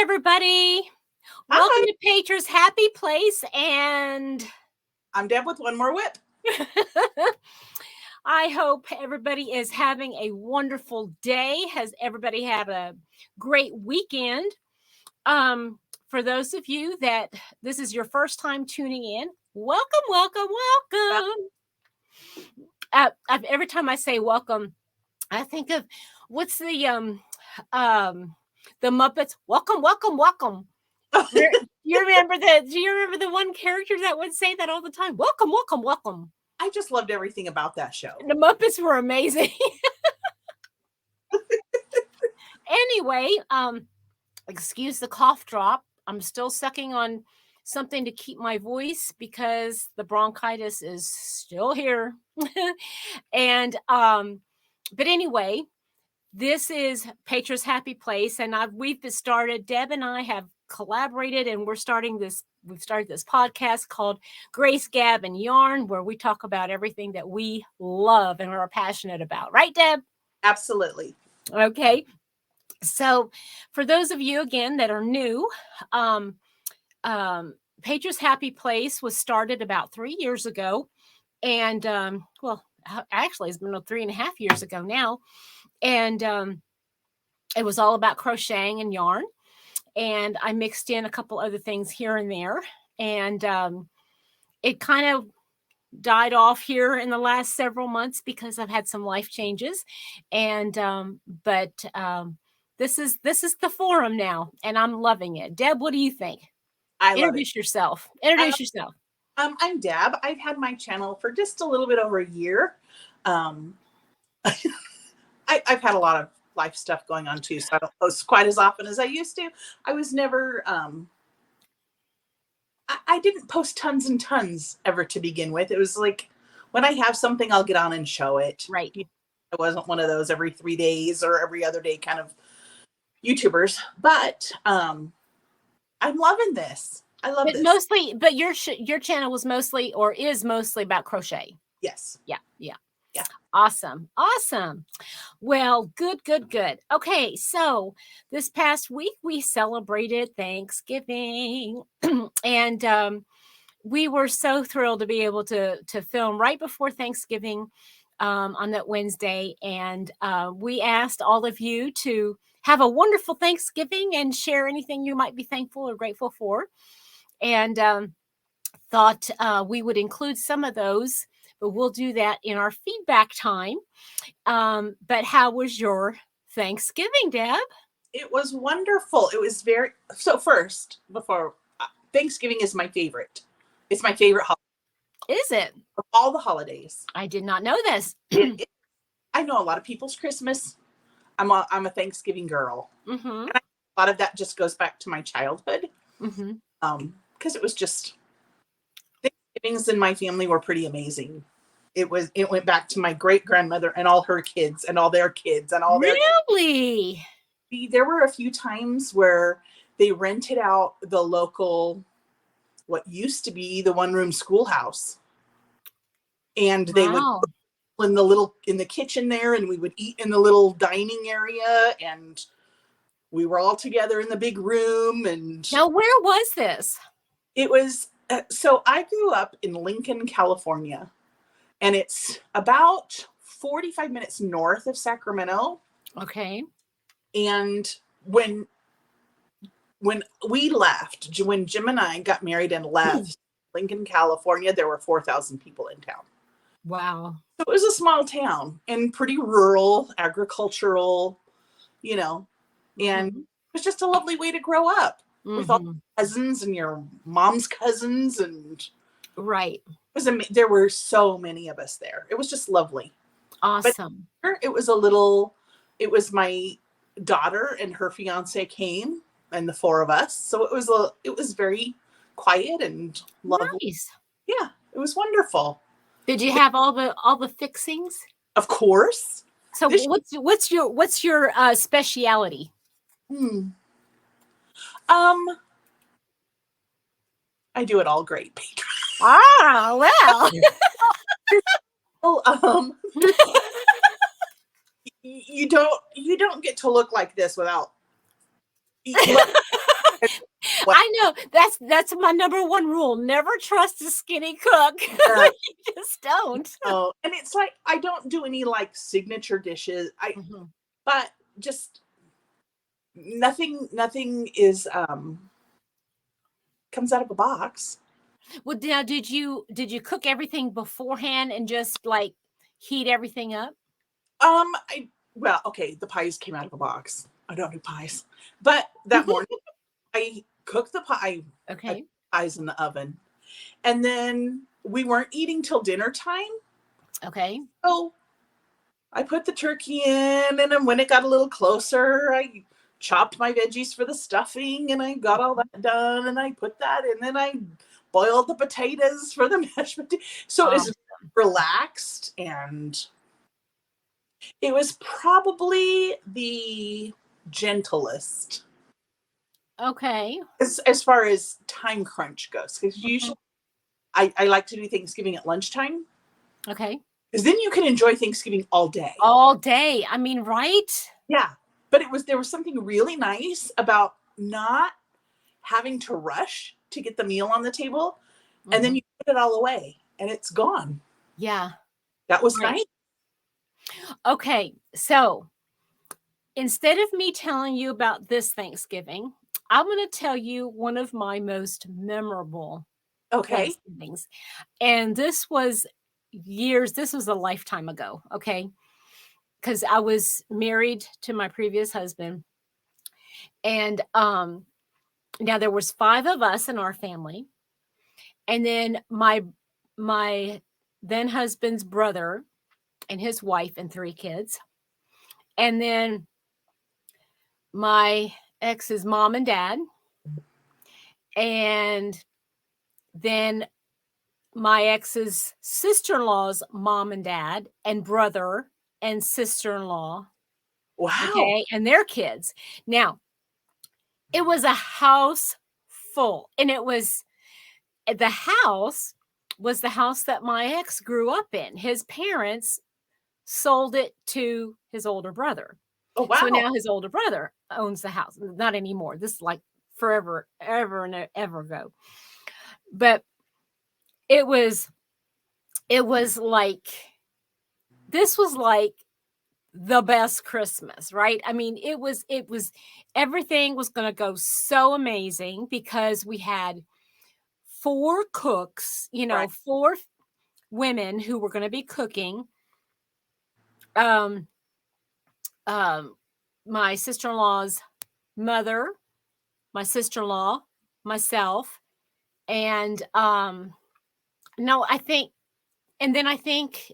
everybody. Welcome Hi, to Petra's Happy Place, and I'm Deb with one more whip. I hope everybody is having a wonderful day. Has everybody had a great weekend? For those of you that this is your first time tuning in, welcome, welcome, Well, welcome. Every time I say welcome, I think of what's um the Muppets. Welcome, welcome, welcome. You remember the? Do you remember the one character that would say that all the time? Welcome, welcome, welcome. I just loved everything about that show. The Muppets were amazing. Anyway, excuse the cough drop. I'm still sucking on something to keep my voice because the bronchitis is still here. and but anyway, this is Petra's Happy Place, and we've started. Deb and I have collaborated, and we've started this podcast called Grace, Gab, and Yarn, where we talk about everything that we love and are passionate about. Right, Deb? Absolutely. Okay. So, for those of you again that are new, um, Petra's Happy Place was started about 3 years ago, and actually, it's been 3.5 years ago now, and it was all about crocheting and yarn. And I mixed in a couple other things here and there. And it kind of died off here in the last several months because I've had some life changes. And but this is the forum now, and I'm loving it. Deb, what do you think? I love it. Introduce yourself. Introduce yourself. I'm Deb. I've had my channel for just a little bit over a year. I've had a lot of life stuff going on too, so I don't post quite as often as I used to. I was never, I didn't post tons and tons ever to begin with. It was like when I have something, I'll get on and show it. Right. I wasn't one of those every 3 days or every other day kind of YouTubers, but I'm loving this. I love this. Mostly, but your channel was mostly or is mostly about crochet. Yes. Yeah. Awesome. Well, good. Okay, so this past week we celebrated Thanksgiving, and we were so thrilled to be able to film right before Thanksgiving on that Wednesday, and we asked all of you to have a wonderful Thanksgiving and share anything you might be thankful or grateful for, and thought we would include some of those. But we'll do that in our feedback time. But how was your Thanksgiving, Deb? It was wonderful. It was so first, before Thanksgiving is my favorite. It's my favorite holiday. Is it? Of all the holidays. I did not know this. I know a lot of people's Christmas. I'm a Thanksgiving girl. Mm-hmm. And a lot of that just goes back to my childhood. Mm-hmm. Because it was just Thanksgivings in my family were pretty amazing. It went back to my great grandmother and all her kids and all their kids and all their Really? There were a few times where they rented out the local, what used to be the one-room schoolhouse, and they would in the kitchen there, and we would eat in the little dining area, and we were all together in the big room. And now, where was this? It was so I grew up in Lincoln, California, and it's about 45 minutes north of Sacramento. Okay. And when we left, when Jim and I got married and left Lincoln, California, there were 4,000 people in town. Wow. So it was a small town and pretty rural, agricultural, and it was just a lovely way to grow up with all your cousins and your mom's cousins. And right. There were so many of us there. It was just lovely. Awesome. But it was my daughter and her fiance came, and the four of us. So it was very quiet and lovely. Nice. Yeah, it was wonderful. Did you have all the fixings? Of course. So what's your speciality? I do it all great, Petra. Well. You don't get to look like this without What? I know that's my number one rule. Never trust a skinny cook. uh, You just don't. oh, and it's like I don't do any like signature dishes. Mhm. But just nothing is comes out of a box. Well, now did you cook everything beforehand and just like heat everything up? I well, okay, the pies came out of a box. I don't do pies, but that morning I cooked the pie. I put Okay. pies in the oven, and then we weren't eating till dinner time. Okay. So I put the turkey in, and then when it got a little closer, I chopped my veggies for the stuffing, and I got all that done, and I put that, and then I boiled the potatoes for the mashed potatoes. So it's Awesome. relaxed, and it was probably the gentlest Okay. as far as time crunch goes. Because Mhm. usually I like to do Thanksgiving at lunchtime, Okay. because then you can enjoy Thanksgiving all day. All day. I mean, right? Yeah. But there was something really nice about not having to rush to get the meal on the table, and then Mhm. you put it all away and it's gone. Yeah. That was Right. nice. Okay. So instead of me telling you about this Thanksgiving, I'm going to tell you one of my most memorable Okay. Thanksgivings. And this was a lifetime ago. Okay. Because I was married to my previous husband. And now there was five of us in our family. And then my then husband's brother and his wife and three kids. And then my ex's mom and dad, and then my ex's sister-in-law's mom and dad and brother and sister-in-law, Wow. okay, and their kids. Now, it was a house full, and the house was the house that my ex grew up in. His parents sold it to his older brother. Oh, So wow. now his older brother owns the house. Not anymore. This is like forever, ever and ever ago. But it was it was like this was like the best Christmas, right? I mean, it was everything was going to go so amazing because we had four cooks, Right. four women who were going to be cooking. Um um my sister-in-law's mother, my sister-in-law, myself, and no, I think and then I think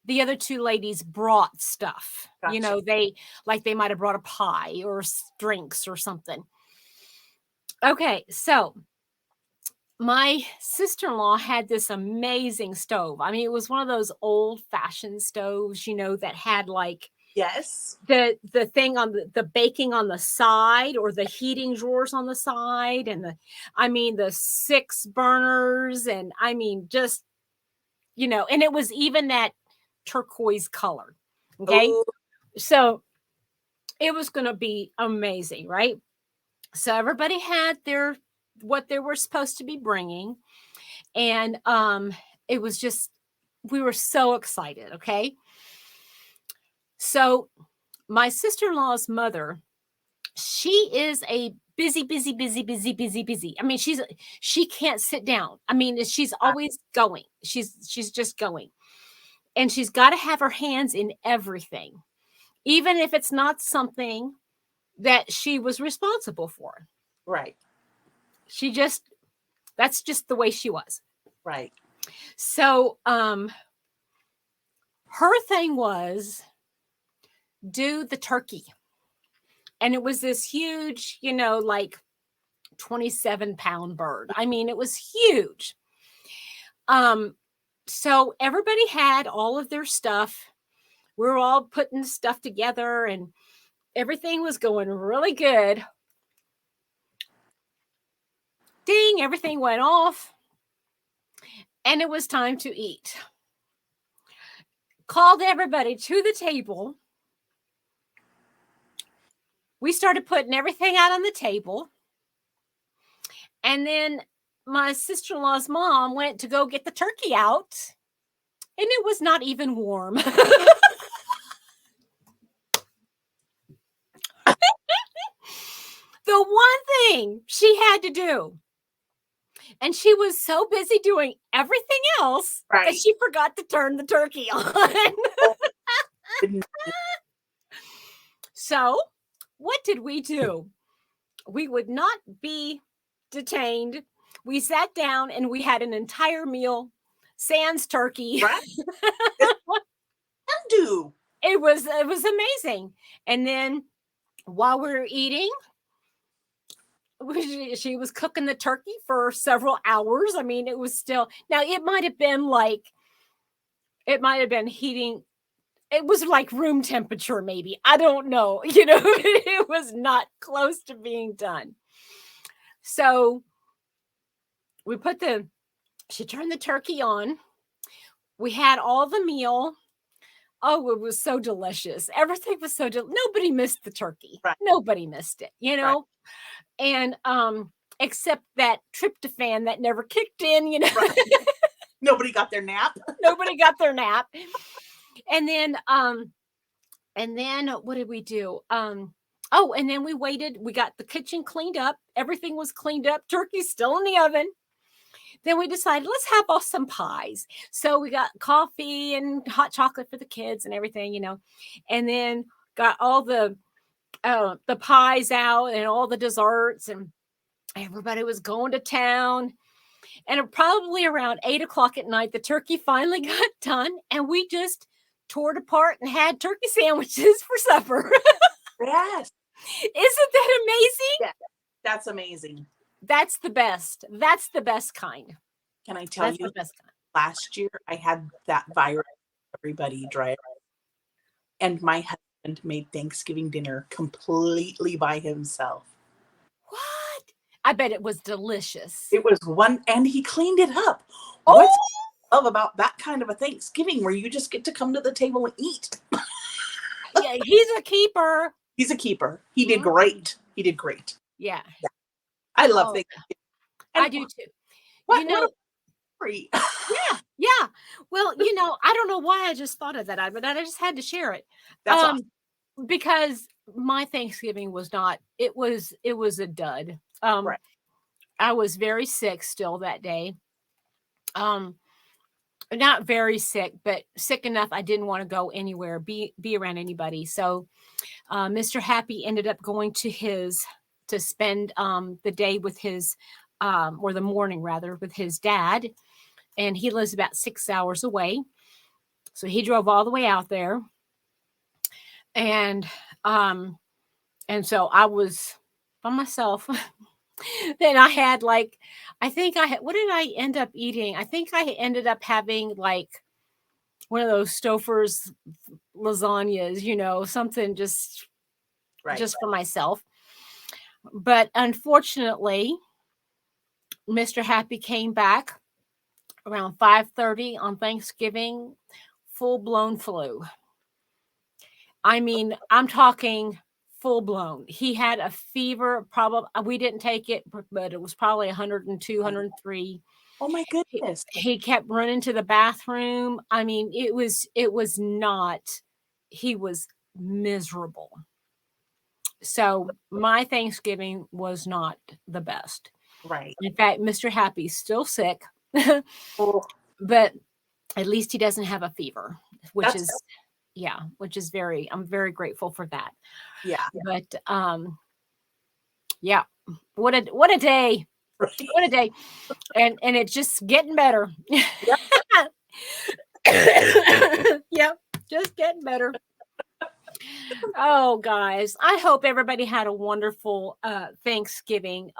the other two ladies brought stuff. Gotcha. They might have brought a pie or drinks or something. Okay, so my sister-in-law had this amazing stove. I mean, it was one of those old-fashioned stoves, that had like Yes. the thing on the baking on the side or the heating drawers on the side and the six burners and I mean just and it was even that turquoise color. Okay. Oh, So it was going to be amazing, right? So everybody had their what they were supposed to be bringing, and it was just we were so excited. Okay. So my sister-in-law's mother, she is a busy, busy, busy, busy, busy, busy. I mean, she can't sit down. I mean, she's always going. She's just going. And she's got to have her hands in everything, even if it's not something that she was responsible for. right. She just That's just the way she was. Right. So, her thing was do the turkey. And it was this huge, like 27-pound bird. I mean, it was huge. Um, so everybody had all of their stuff. We were all putting stuff together and everything was going really good. Ding, everything went off. And it was time to eat. Called everybody to the table. we started putting everything out on the table. And then my sister-in-law's mom went to go get the turkey out, and it was not even warm. The one thing she had to do, and she was so busy doing everything else that Right. she forgot to turn the turkey on. Oh, goodness. So, what did we do? We would not be detained. We sat down and we had an entire meal, sans turkey. Right. Do. It was amazing. And then while we were eating, she was cooking the turkey for several hours. I mean, it was still, now it might have been heating. It was like room temperature, maybe. I don't know. It was not close to being done. So she turned the turkey on. We had all the meal. Oh, it was so delicious. Everything was so nobody missed the turkey. Right. Nobody missed it, Right. And except that tryptophan that never kicked in, Right. Nobody got their nap. Nobody got their nap. And then what did we do? Oh, and then we waited. We got the kitchen cleaned up. Everything was cleaned up. Turkey's still in the oven. Then we decided, let's have some pies. So we got coffee and hot chocolate for the kids and everything, and then got all the pies out and all the desserts, and everybody was going to town. And probably around 8:00 at night, the turkey finally got done, and we just tore it apart and had turkey sandwiches for supper. Yes. Isn't that amazing? Yeah, that's amazing. That's the best. That's the best kind. Can I tell That's you, the best kind. last year I had that virus, everybody dry, and my husband made Thanksgiving dinner completely by himself. What? I bet it was delicious. It was and he cleaned it up. Oh! What's I love about that kind of a Thanksgiving where you just get to come to the table and eat? Yeah, he's a keeper. He's a keeper. He did great. He did great. Yeah. I love Thanksgiving. I do too. What? Yeah. Well, I don't know why I just thought of that, but I just had to share it. That's awesome. Because my Thanksgiving was not. It was a dud. Right. I was very sick still that day. Not very sick, but sick enough I didn't want to go anywhere, be around anybody. So, Mr. Happy ended up going to spend the day with his, or the morning rather, with his dad. And he lives about 6 hours away. So he drove all the way out there. And so I was by myself. Then I had what did I end up eating? I think I ended up having one of those Stouffer's lasagnas, something just for myself. But unfortunately, Mr. Happy came back around 5:30 on Thanksgiving, full-blown flu. I mean, I'm talking full-blown. He had a fever, probably, we didn't take it, but it was probably 102, 103. Oh my goodness. He kept running to the bathroom. I mean, he was miserable. So my Thanksgiving was not the best. Right. In fact, Mr. Happy's still sick, Oh, but at least he doesn't have a fever, which That's- is I'm very grateful for that. yeah. But yeah, what a day. Right. What a day. And it's just getting better. Yep, just getting better. Oh, guys, I hope everybody had a wonderful Thanksgiving.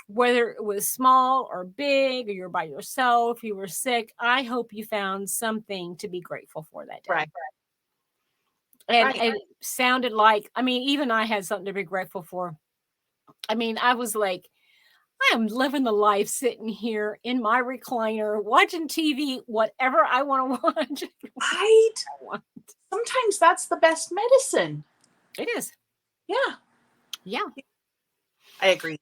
Whether it was small or big, or you're by yourself, you were sick, I hope you found something to be grateful for that day. Right. And it sounded like, I mean, even I had something to be grateful for. I mean, I was like, I am living the life sitting here in my recliner, watching TV, whatever I want to watch. Right. Sometimes that's the best medicine. It is. Yeah. Yeah. I agree.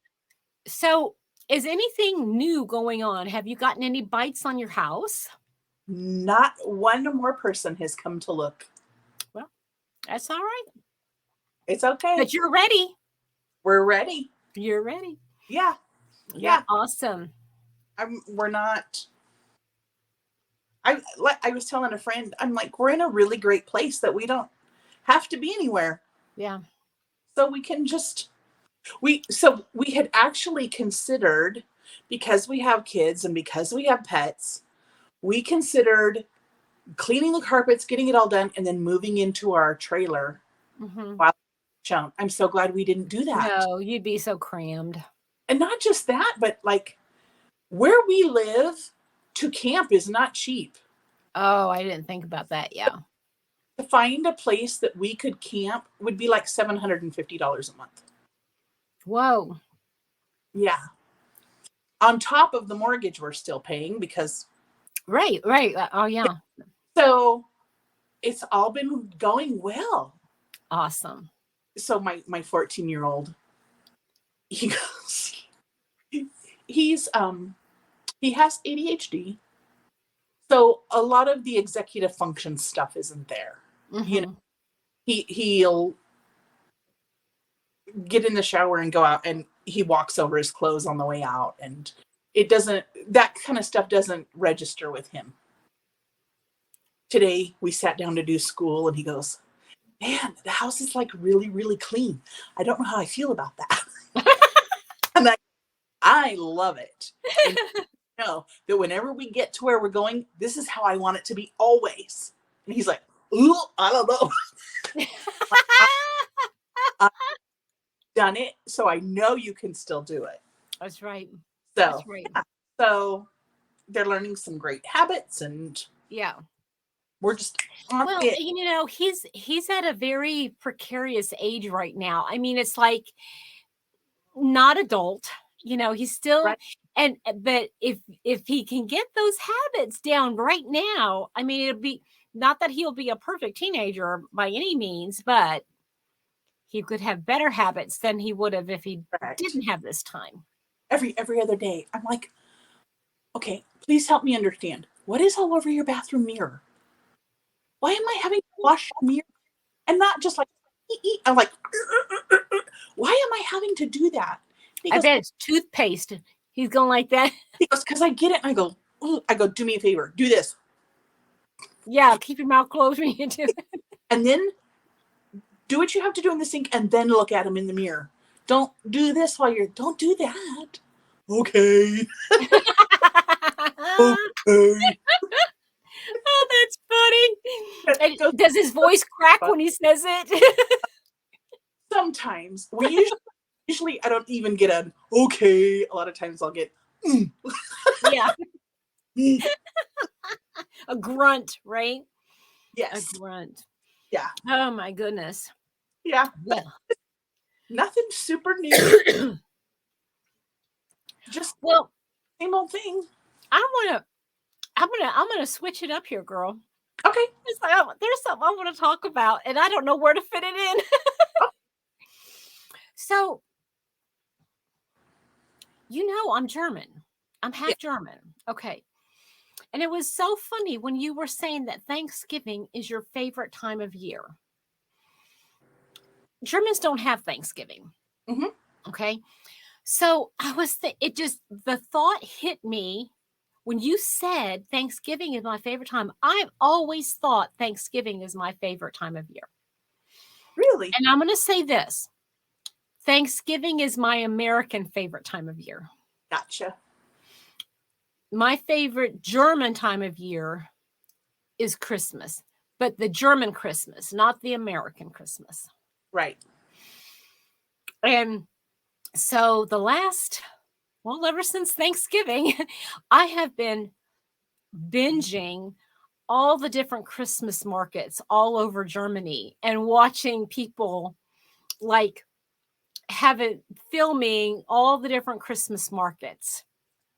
So, is anything new going on? Have you gotten any bites on your house? Not one more person has come to look. Well, that's all right. It's okay. But you're ready. We're ready. You're ready. Yeah. Yeah, Yeah. awesome. We're not. I was telling a friend, I'm like, we're in a really great place that we don't have to be anywhere. Yeah. So we can just we had actually considered, because we have kids and because we have pets, we considered cleaning the carpets, getting it all done, and then moving into our trailer Mhm. while shown. I'm so glad we didn't do that. No, you'd be so crammed. And not just that, but like where we live to camp is not cheap. Oh, I didn't think about that. Yeah. To find a place that we could camp would be like $750 a month. Whoa. Yeah. On top of the mortgage we're still paying, because Right, right. Oh, yeah. so it's all been going well. Awesome. So my 14-year-old, he goes, he's he has ADHD. So a lot of the executive function stuff isn't there. You know, Mhm. he'll get in the shower and go out, and he walks over his clothes on the way out, and it doesn't, that kind of stuff doesn't register with him. Today we sat down to do school, and he goes, man, the house is like really, really clean. I don't know how I feel about that. And I love it. And you know that whenever we get to where we're going, this is how I want it to be always. And he's like, ooh, I don't know. I've done it, so I know you can still do it. That's right. So That's right. yeah. So they're learning some great habits, and Yeah. we're just on Well, it. he's at a very precarious age right now. I mean, it's like not adult, he's still Right. but if he can get those habits down right now, I mean, it'll be not that he'll be a perfect teenager by any means, but he could have better habits than he would have if he Correct. didn't have this time. Every other day, I'm like, okay, please help me understand. What is all over your bathroom mirror? Why am I having to wash your mirror? And not just like, I'm like, why am I having to do that? He I goes, bet it's toothpaste. He's going like that. because I get it. And I go, ooh, do me a favor, do this. Yeah, keep your mouth closed when you do it. And then do what you have to do in the sink, and then look at him in the mirror. Don't do this while don't do that. Okay. Okay. Oh, that's funny. Goes, And does his voice crack when he says it? sometimes usually I don't even get an okay. A lot of times I'll get Yeah, mm. a grunt, right? A Yes. grunt. Yeah. Oh my goodness. Yeah. But Well, nothing super new. Just well, same old thing. I wanna I'm gonna switch it up here, girl. Okay. It's like, there's something I want to talk about, and I don't know where to fit it in. Oh, So, I'm German. I'm yeah. half German. Okay. And it was so funny when you were saying that Thanksgiving is your favorite time of year. Germans don't have Thanksgiving. Mm-hmm. Okay. So it just, the thought hit me when you said Thanksgiving is my favorite time. I've always thought Thanksgiving is my favorite time of year. Really? And I'm going to say this: Thanksgiving is my American favorite time of year. Gotcha. My favorite German time of year is Christmas, but the German Christmas, not the American Christmas. Right. And so ever since Thanksgiving, I have been binging all the different Christmas markets all over Germany and watching people like have it filming all the different Christmas markets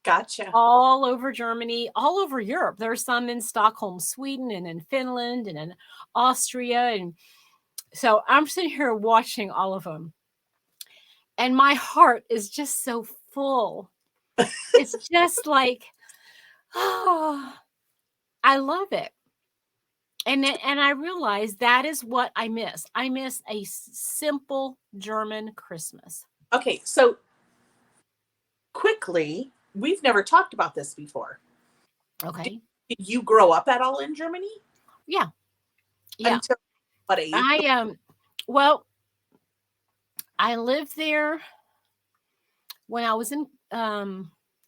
Gotcha. all over Germany, all over Europe. There's some in Stockholm, Sweden, and in Finland and in Austria. And so I'm sitting here watching all of them. and my heart is just so full. It's just like, oh, I love it. And I realize that is what I miss. I miss a simple German Christmas. Okay, so quickly, we've never talked about this before. Did, Okay. did you grow up at all in Germany? Yeah. Yeah. Until what age? Well, I lived there when I was in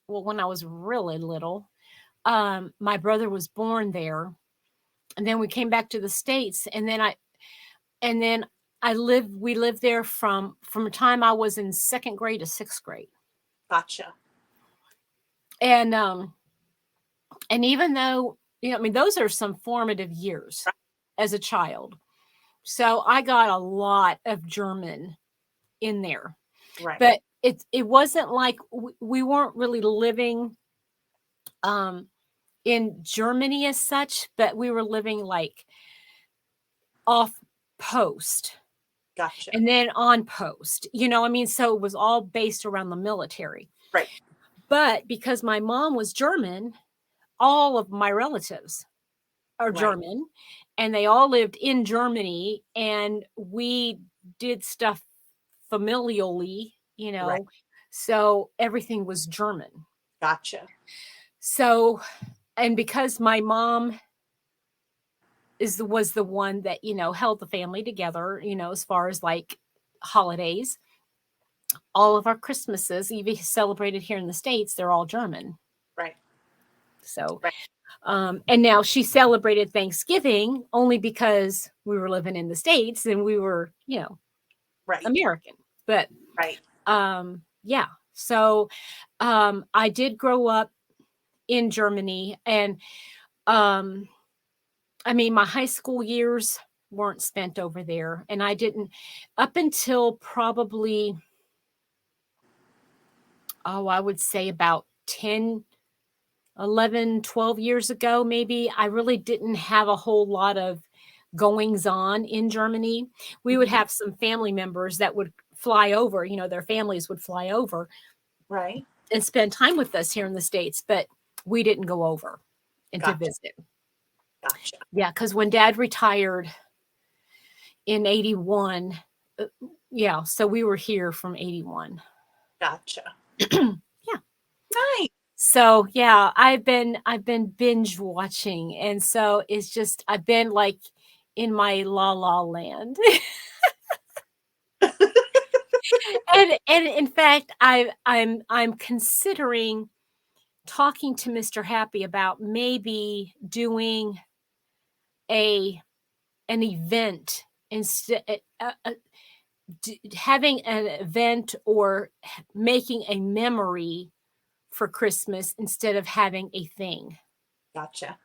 when I was really little. My brother was born there, and then we came back to the States, and then we lived there from the time I was in second grade to sixth grade. Gotcha. And even though, I mean, those are some formative years Right. as a child. So I got a lot of German in there. Right. But it wasn't like we weren't really living um in Germany as such, but we were living like off post Gotcha. and then on post. I mean, so it was all based around the military. Right. But because my mom was German, all of my relatives are Right. German, and they all lived in Germany, and we did stuff familially, Right. so everything was German. Gotcha. So, and because my mom was the one that, held the family together, as far as like holidays, all of our Christmases, even celebrated here in the States, they're all German. Right. So, Right. and now she celebrated Thanksgiving only because we were living in the States and we were, Right. American. But Right. yeah. So I did grow up in Germany, and I mean, my high school years weren't spent over there, and I didn't up until probably, I would say about 10, 11, 12 years ago, maybe. I really didn't have a whole lot of goings on in Germany. We would Mhm. have some family members that would fly over, their families would fly over Right. and spend time with us here in the States, but we didn't go over and to Gotcha. visit. Gotcha. Yeah, because when dad retired in 81, uh, yeah, so we were here from 81. Gotcha. Yeah. Nice. So yeah, I've been binge watching, and so it's just I've been like in my la la land. And in fact, I'm considering talking to Mr. Happy about maybe doing a an event instead, having an event or making a memory for Christmas instead of having a thing. Gotcha.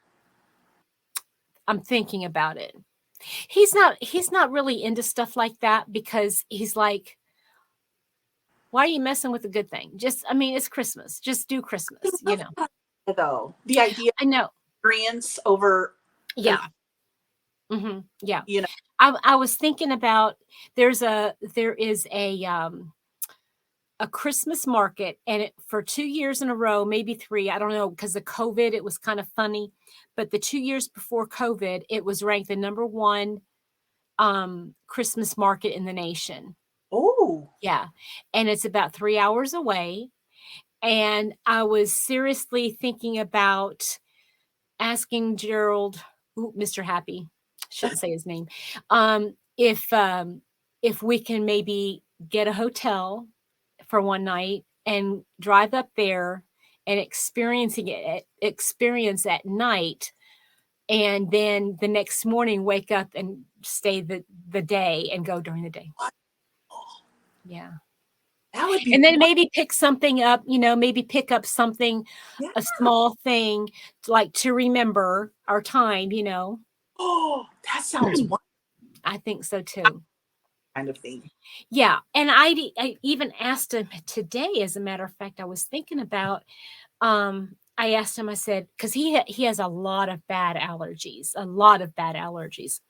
I'm thinking about it. He's not really into stuff like that because he's like, why are you messing with a good thing? Just, I mean, it's Christmas. Just do I Christmas, love that, though. The idea of I know. experience over, uh, Yeah. Yeah. you know, I was thinking about, there is a Christmas market, and for 2 years in a row, maybe three, I don't know, because of COVID, it was kind of funny. But the 2 years before COVID, it was ranked the number one Christmas market in the nation. oh, Yeah. And it's about 3 hours away. And I was seriously thinking about asking Gerald, Mr. Happy, shouldn't say his name, um, if um, if we can maybe get a hotel for one night and drive up there and experience at night, and then the next morning wake up and stay the day and go during the day. what? Oh, Yeah. that would be And then what? maybe pick something up, maybe pick up something, Yeah. a small thing, like to remember our time. Oh, that sounds one I think so too. kind of thing. Yeah, and I even asked him today, as a matter of fact, I was thinking about, I asked him, I said, because he has a lot of bad allergies, a lot of bad allergies.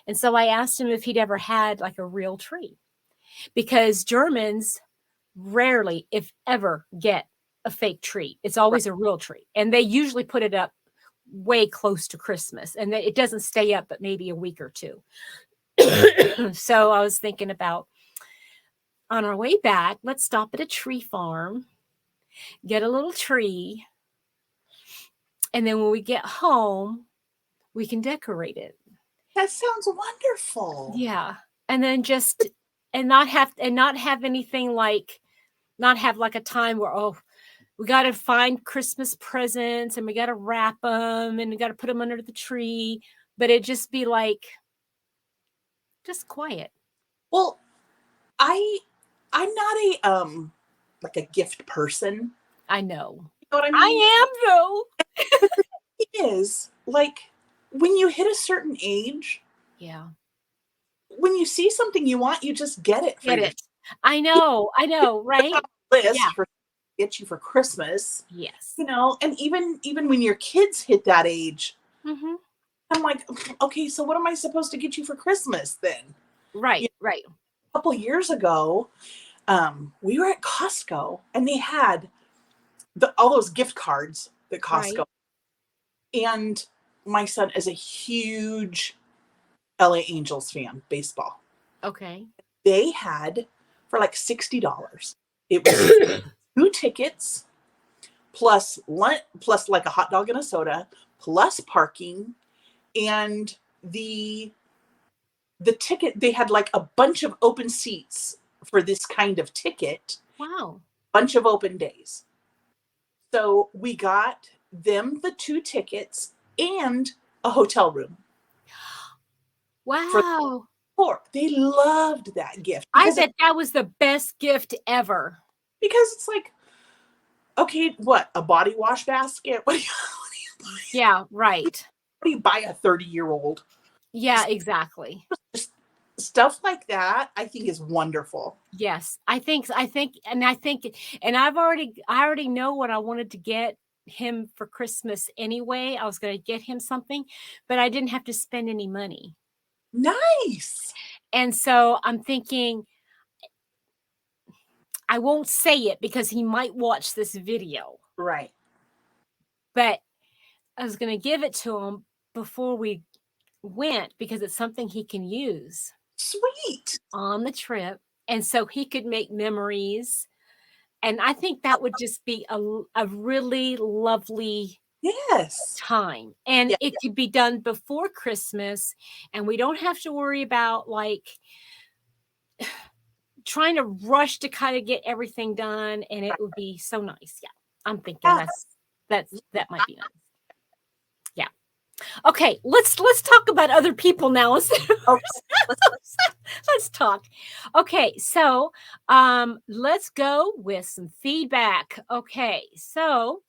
And so I asked him if he'd ever had like a real tree. because Germans rarely, if ever, get a fake tree. It's Right. always a real tree. And they usually put it up way close to Christmas, and it doesn't stay up but maybe a week or two. So I was thinking about, on our way back, let's stop at a tree farm, get a little tree, and then when we get home, we can decorate it. That sounds wonderful. Yeah. And then just and not have anything like, not have like a time where, oh, we got to find Christmas presents and we got to wrap them and we got to put them under the tree, but it just be like just quiet. Well, I'm not a like a gift person. I know. You know what I mean? I am though. It is like when you hit a certain age, Yeah. when you see something you want, you just get it for Get your it. I know, right? list Yeah. for get you for Christmas. Yes. You know, and even when your kids hit that age, Mm-hmm. I'm like, okay, so what am I supposed to get you for Christmas then? Right, You right. know, a couple years ago, we were at Costco and they had all those gift cards that Right. Costco, and my son is a huge LA Angels fan, baseball. Okay. They had for like $60. It was 2 tickets plus lunch, plus like a hot dog and a soda, plus parking, and the ticket, they had like a bunch of open seats for this kind of ticket, Wow. bunch of open days. So we got them the 2 tickets and a hotel room for the Wow. tour. They loved that gift I bet that was the best gift ever. because it's like, okay, what, a body wash basket? Yeah, right. What do you buy a 30-year-old? Yeah, exactly. Just stuff like that, I think is wonderful. Yes. And I already know what I wanted to get him for Christmas anyway. I was going to get him something, but I didn't have to spend any money. Nice. And so I'm thinking, I won't say it because he might watch this video, Right. but I was going to give it to him before we went because it's something he can use Sweet. on the trip. And so he could make memories. And I think that would just be a really lovely Yes. time. And Yeah. it could be done before Christmas. And we don't have to worry about like trying to rush to kind of get everything done. And it would be so nice. Yeah. I'm thinking Yeah. that might be nice. Yeah. Okay, let's talk about other people now. Okay. Let's talk. Okay, so let's go with some feedback. Okay, so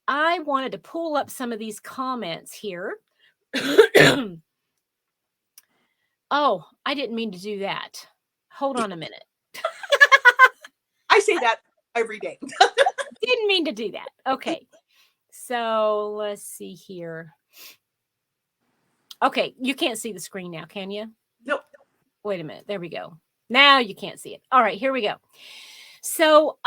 I wanted to pull up some of these comments here. Oh, I didn't mean to do that. Hold on a minute. I say that every day. Didn't mean to do that. Okay. So let's see here. Okay, you can't see the screen now, can you? Nope. Wait a minute. There we go. Now you can't see it. All right, here we go. So,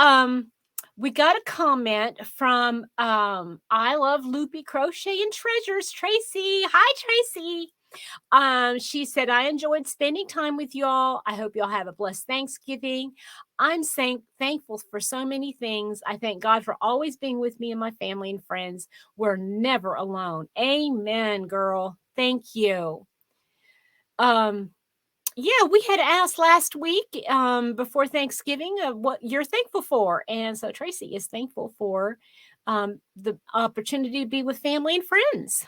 we got a comment from I love Loopy Crochet and Treasures, Tracy. Hi, Tracy. She said, I enjoyed spending time with y'all. I hope y'all have a blessed Thanksgiving. I'm thankful for so many things. I thank God for always being with me and my family and friends. We're never alone. Amen, girl. Thank you. Yeah, we had asked last week before Thanksgiving what you're thankful for. And so Tracy is thankful for the opportunity to be with family and friends.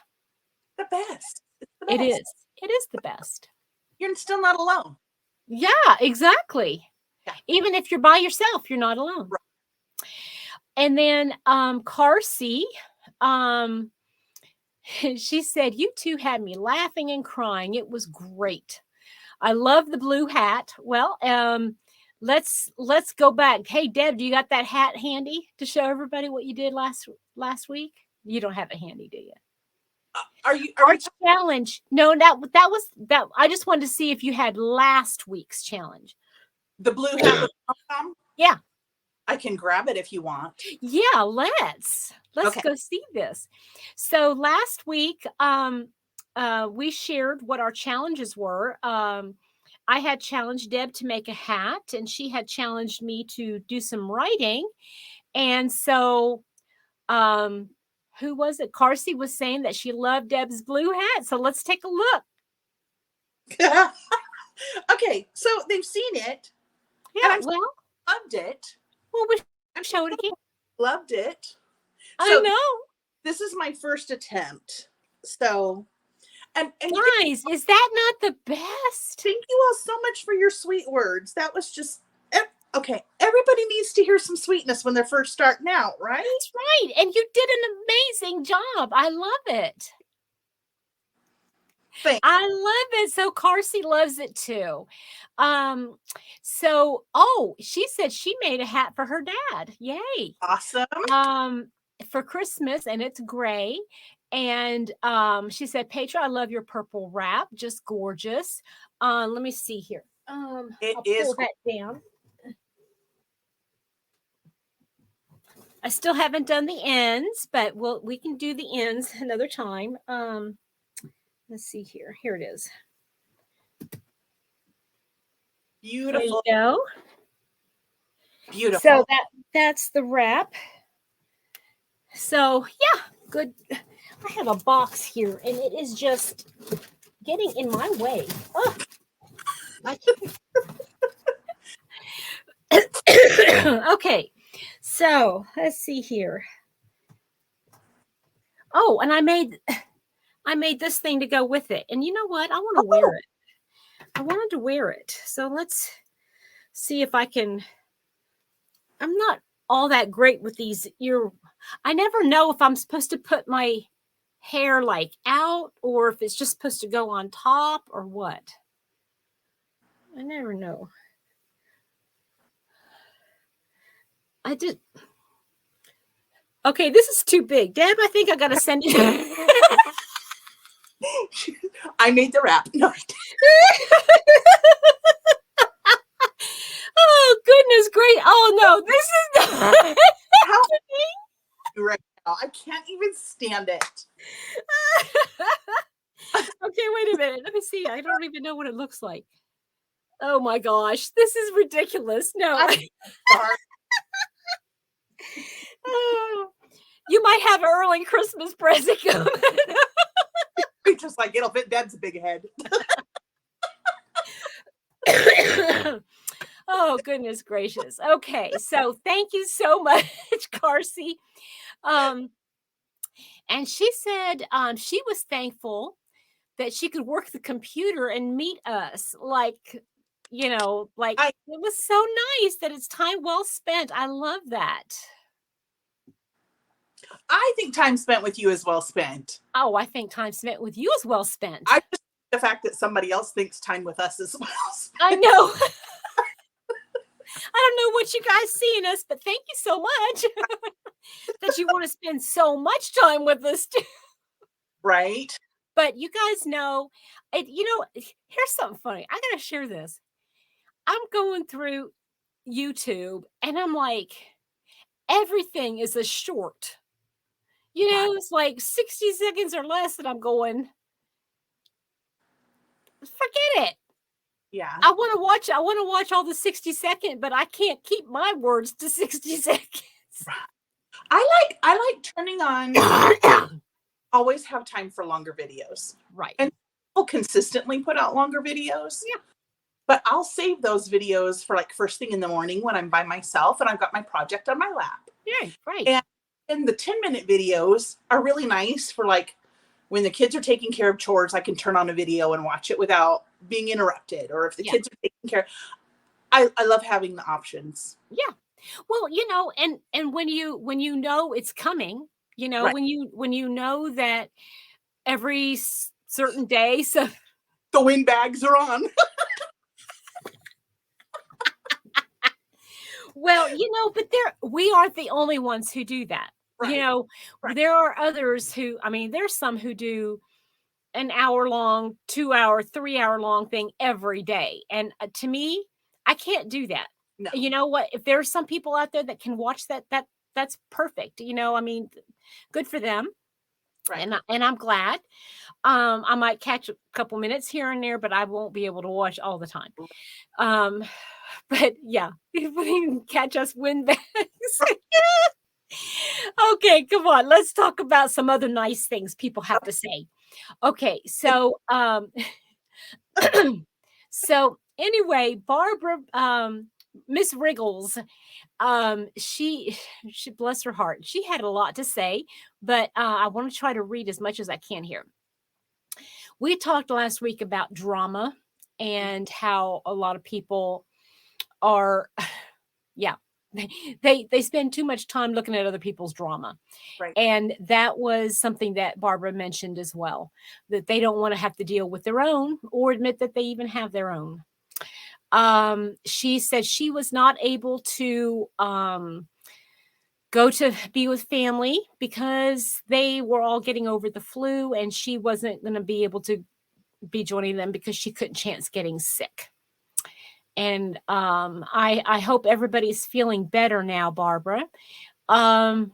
The best. It's the It best. is. It is the best. You're still not alone. Yeah, exactly. Yeah. Even if you're by yourself, you're not alone. Right. And then Carsey, she said, you two had me laughing and crying. It was great. I love the blue hat. Well, let's go back. Hey, Deb, do you got that hat handy to show everybody what you did last week? You don't have it handy, do you? Are we Our talking challenge. No, that was that. I just wanted to see if you had last week's challenge. the blue hat with pom-pom? Yeah. I can grab it if you want. Yeah, let's Okay. go see this. So last week, we shared what our challenges were. I had challenged Deb to make a hat, and she had challenged me to do some writing. And so, um, who was it? Carsey was saying that she loved Deb's blue hat. So let's take a look. Okay, so they've seen it, and Yeah, I'm well, loved it. we I'm show it again. loved it. I So know. this is my first attempt. So and Guys, is that not the best? thank you all so much for your sweet words. That was just okay. Everybody needs to hear some sweetness when they're first starting out, right? That's right. And you did an amazing job. I love it. Thanks. I love it. So Carsey loves it too. So she said she made a hat for her dad. Yay. Awesome. For Christmas, and it's gray. And she said, Petra, I love your purple wrap. Just gorgeous. Let me see here. It I'll is pull that down. I still haven't done the ends, but we can do the ends another time. Let's see here. Here it is. beautiful. There you go. Beautiful. So that's the wrap. So yeah, good. I have a box here, and it is just getting in my way. Oh, okay. So let's see here. Oh, and I made this thing to go with it. And you know what? I want to wear it. I wanted to wear it. So let's see if I can. I'm not all that great with these ear. I never know if I'm supposed to put my hair like out or if it's just supposed to go on top or what. I never know. I did. Okay, this is too big. Deb, I think I got to send it. I made the wrap. No. Oh, goodness great. Oh, no, this is not How right now. I can't even stand it. Okay, wait a minute. Let me see. I don't even know what it looks like. Oh my gosh, this is ridiculous. No. Oh, you might have an early Christmas present coming. It's just like it'll fit Deb's big head. Oh, goodness gracious. Okay, so thank you so much, Carsey. And she said she was thankful that she could work the computer and meet us. Like, it was so nice that it's time well spent. I love that. I think time spent with you is well spent. Oh, I think time spent with you is well spent. I just the fact that somebody else thinks time with us is well spent. I know. I don't know what you guys see in us, but thank you so much that you want to spend so much time with us too. Right. But you guys know, here's something funny. I got to share this. I'm going through YouTube and I'm like, everything is a short. It's like 60 seconds or less that I'm going, forget it. Yeah. I want to watch all the 60-second, but I can't keep my words to 60 seconds. I like turning on always have time for longer videos. Right. And people consistently put out longer videos. Yeah. But I'll save those videos for like first thing in the morning when I'm by myself and I've got my project on my lap. Yeah, right. And the 10-minute videos are really nice for like when the kids are taking care of chores, I can turn on a video and watch it without being interrupted. Or if the kids are taking care, I love having the options. Yeah. Well, and when you know it's coming, Right. when you know that every certain day, so the wind bags are on. Well, but we aren't the only ones who do that. Right. Right. There are others there's some who do an hour long, 2 hour, 3 hour long thing every day. And to me, I can't do that. No. You know what? If there's some people out there that can watch that's perfect. I mean, good for them. Right. And I'm glad. I might catch a couple minutes here and there, but I won't be able to watch all the time. Um, but yeah, if we can catch us windbags. Okay, come on. Let's talk about some other nice things people have to say. Okay, so so anyway, Barbara, Miss Wriggles, she bless her heart. She had a lot to say, but I want to try to read as much as I can here. We talked last week about drama and how a lot of people are, yeah, they spend too much time looking at other people's drama. Right. And that was something that Barbara mentioned as well, that they don't want to have to deal with their own or admit that they even have their own. She said she was not able to go to be with family because they were all getting over the flu, and she wasn't going to be able to be joining them because she couldn't chance getting sick. And I hope everybody's feeling better now, Barbara. And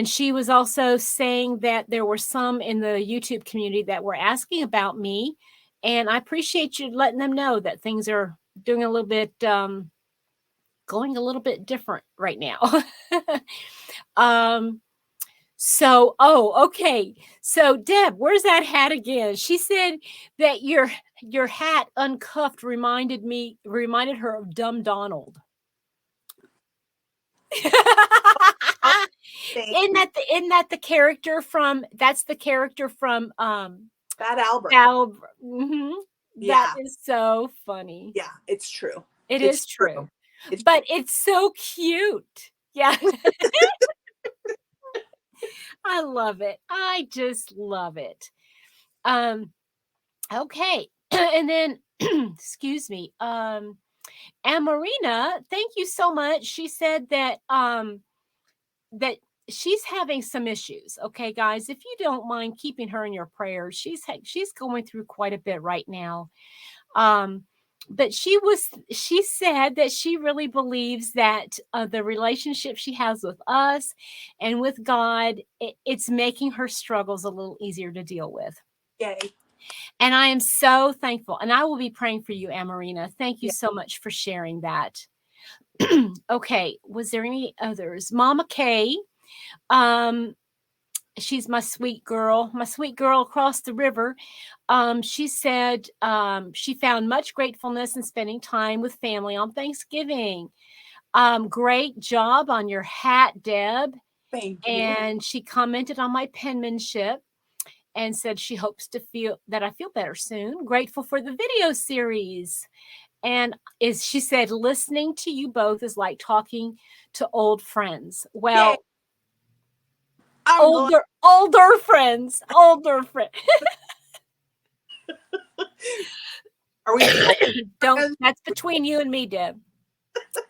she was also saying that there were some in the YouTube community that were asking about me. And I appreciate you letting them know that things are doing a little bit, going a little bit different right now. Okay. So Deb, where's that hat again? She said that your hat uncuffed reminded her of Dumb Donald. Isn't that the character from Bad Albert. Mm-hmm. Yeah. That is so funny. Yeah, it's true. It is true. But it's so cute. Yeah. I love it. I just love it. Okay. And then excuse me. And Marina, thank you so much. She said that that she's having some issues. Okay, guys, if you don't mind keeping her in your prayers, she's going through quite a bit right now. But she said that she really believes that the relationship she has with us and with God, it's making her struggles a little easier to deal with. Yay. And I am so thankful. And I will be praying for you, Amarina. Thank you so much for sharing that. Okay. Was there any others? Mama Kay. She's my sweet girl across the river. She said she found much gratefulness in spending time with family on Thanksgiving. Great job on your hat, Deb. Thank you. And she commented on my penmanship and said she hopes that I feel better soon. Grateful for the video series. And she said, listening to you both is like talking to old friends. Well, Yay. older friends. Are we? Don't. That's between you and me, Deb.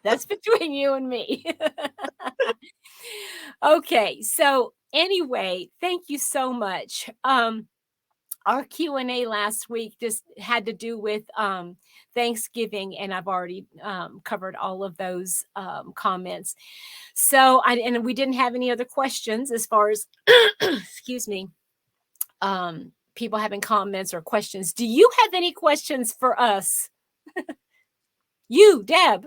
That's between you and me. Okay. So anyway, thank you so much. Our Q&A last week just had to do with Thanksgiving, and I've already covered all of those comments. So, and we didn't have any other questions as far as, excuse me, people having comments or questions. Do you have any questions for us? You, Deb.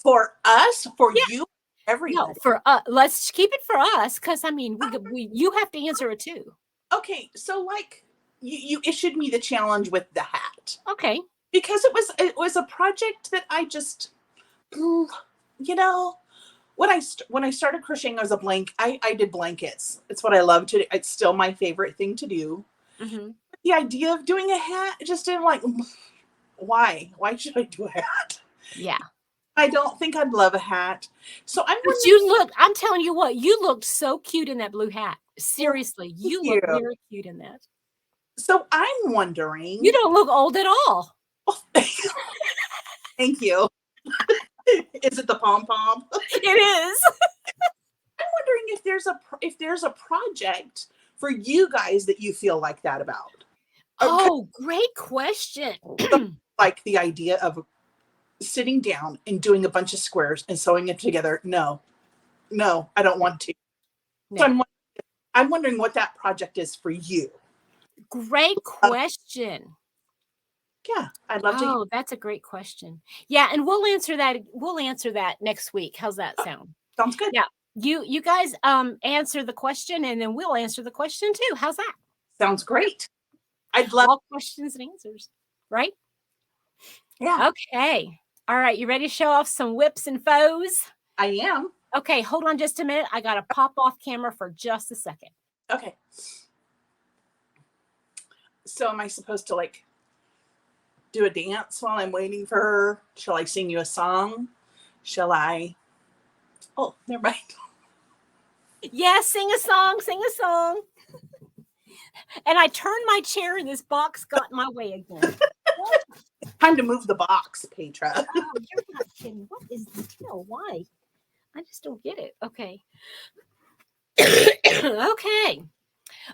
For us? For you? Everybody. No, for let's keep it for us, because I mean, you have to answer it too. Okay, so like you issued me the challenge with the hat. Okay. Because it was a project that I just, when I started crocheting as I did blankets. It's what I love to do. It's still my favorite thing to do. Mm-hmm. The idea of doing a hat, just didn't like, why should I do a hat? Yeah. I don't think I'd love a hat. So I'm telling you what, you looked so cute in that blue hat. Seriously, you look very cute in that. So I'm wondering. You don't look old at all. Oh, thank you. Is it the pom-pom? It is. I'm wondering if there's a project for you guys that you feel like that about? Oh, great question. Like the idea of sitting down and doing a bunch of squares and sewing it together. No, I don't want to. So No. I'm wondering what that project is for you. Great question. Yeah, I'd love to hear. Oh, that's a great question. Yeah, and we'll answer that next week. How's that sound? Sounds good. Yeah. You guys answer the question and then we'll answer the question too. How's that? Sounds great. I'd love. All questions and answers, right? Yeah, Okay. All right, you ready to show off some whips and foes? I am. Okay, hold on just a minute. I got to pop off camera for just a second. Okay. So am I supposed to like do a dance while I'm waiting for her? Shall I sing you a song? Shall I? Oh, never mind. Yeah, sing a song, sing a song. And I turned my chair and this box got in my way again. Time to move the box, Petra. Oh, you're not kidding. What is the deal? Why? I just don't get it. Okay.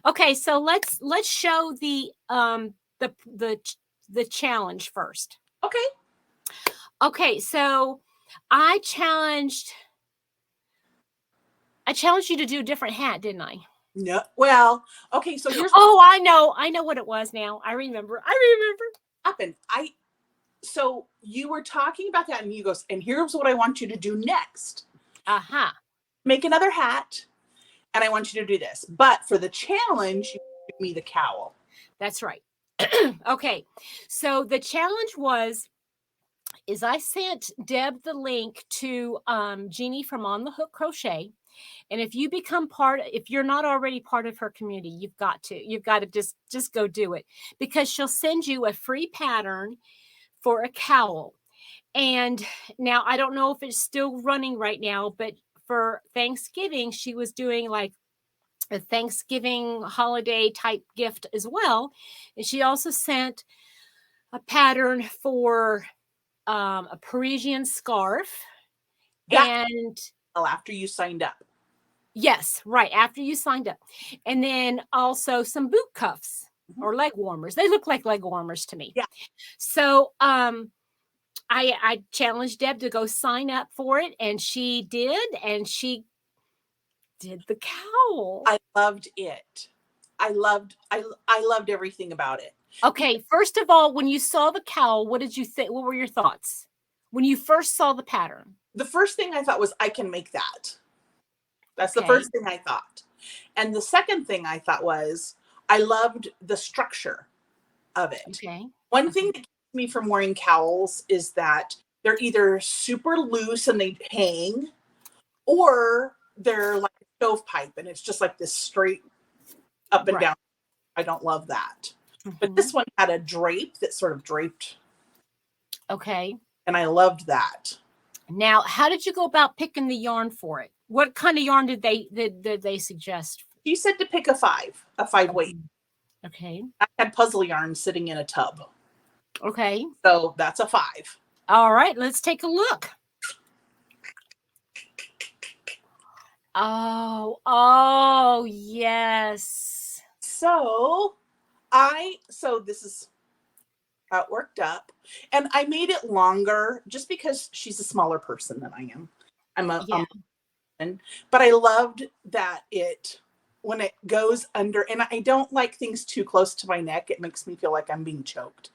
Okay, so let's show the challenge first. Okay, so I challenged you to do a different hat, didn't I? No. Well, okay, so here's Oh, I know what it was now. I remember. what happened. So you were talking about that and you goes, and here's what I want you to do next. Uh-huh. Make another hat, and I want you to do this. But for the challenge, you give me the cowl. That's right. Okay. So the challenge is I sent Deb the link to Jeannie from On the Hook Crochet. And if you're not already part of her community, you've got to just go do it, because she'll send you a free pattern for a cowl. And now I don't know if it's still running right now, but for Thanksgiving, she was doing like a Thanksgiving holiday type gift as well. And she also sent a pattern for a Parisian scarf. And after you signed up. Yes, right. After you signed up. And then also some boot cuffs or leg warmers. They look like leg warmers to me. Yeah. So I challenged Deb to go sign up for it, and she did, and she did the cowl. I loved it. I loved everything about it. Okay, first of all, when you saw the cowl, what did you think? What were your thoughts when you first saw the pattern? The first thing I thought was, I can make that. That's the first thing I thought. And the second thing I thought was, I loved the structure of it. Okay. One thing that keeps me from wearing cowls is that they're either super loose and they hang, or they're like a stovepipe and it's just like this straight up and down. I don't love that. But this one had a drape that sort of draped. Okay. And I loved that. Now, how did you go about picking the yarn for it? What kind of yarn did they suggest? She said to pick a 5 weight. Okay. I had puzzle yarn sitting in a tub. Okay. So that's a 5. All right, let's take a look. Oh, yes. So this is how it worked up. And I made it longer just because she's a smaller person than I am. But I loved that when it goes under, and I don't like things too close to my neck. It makes me feel like I'm being choked.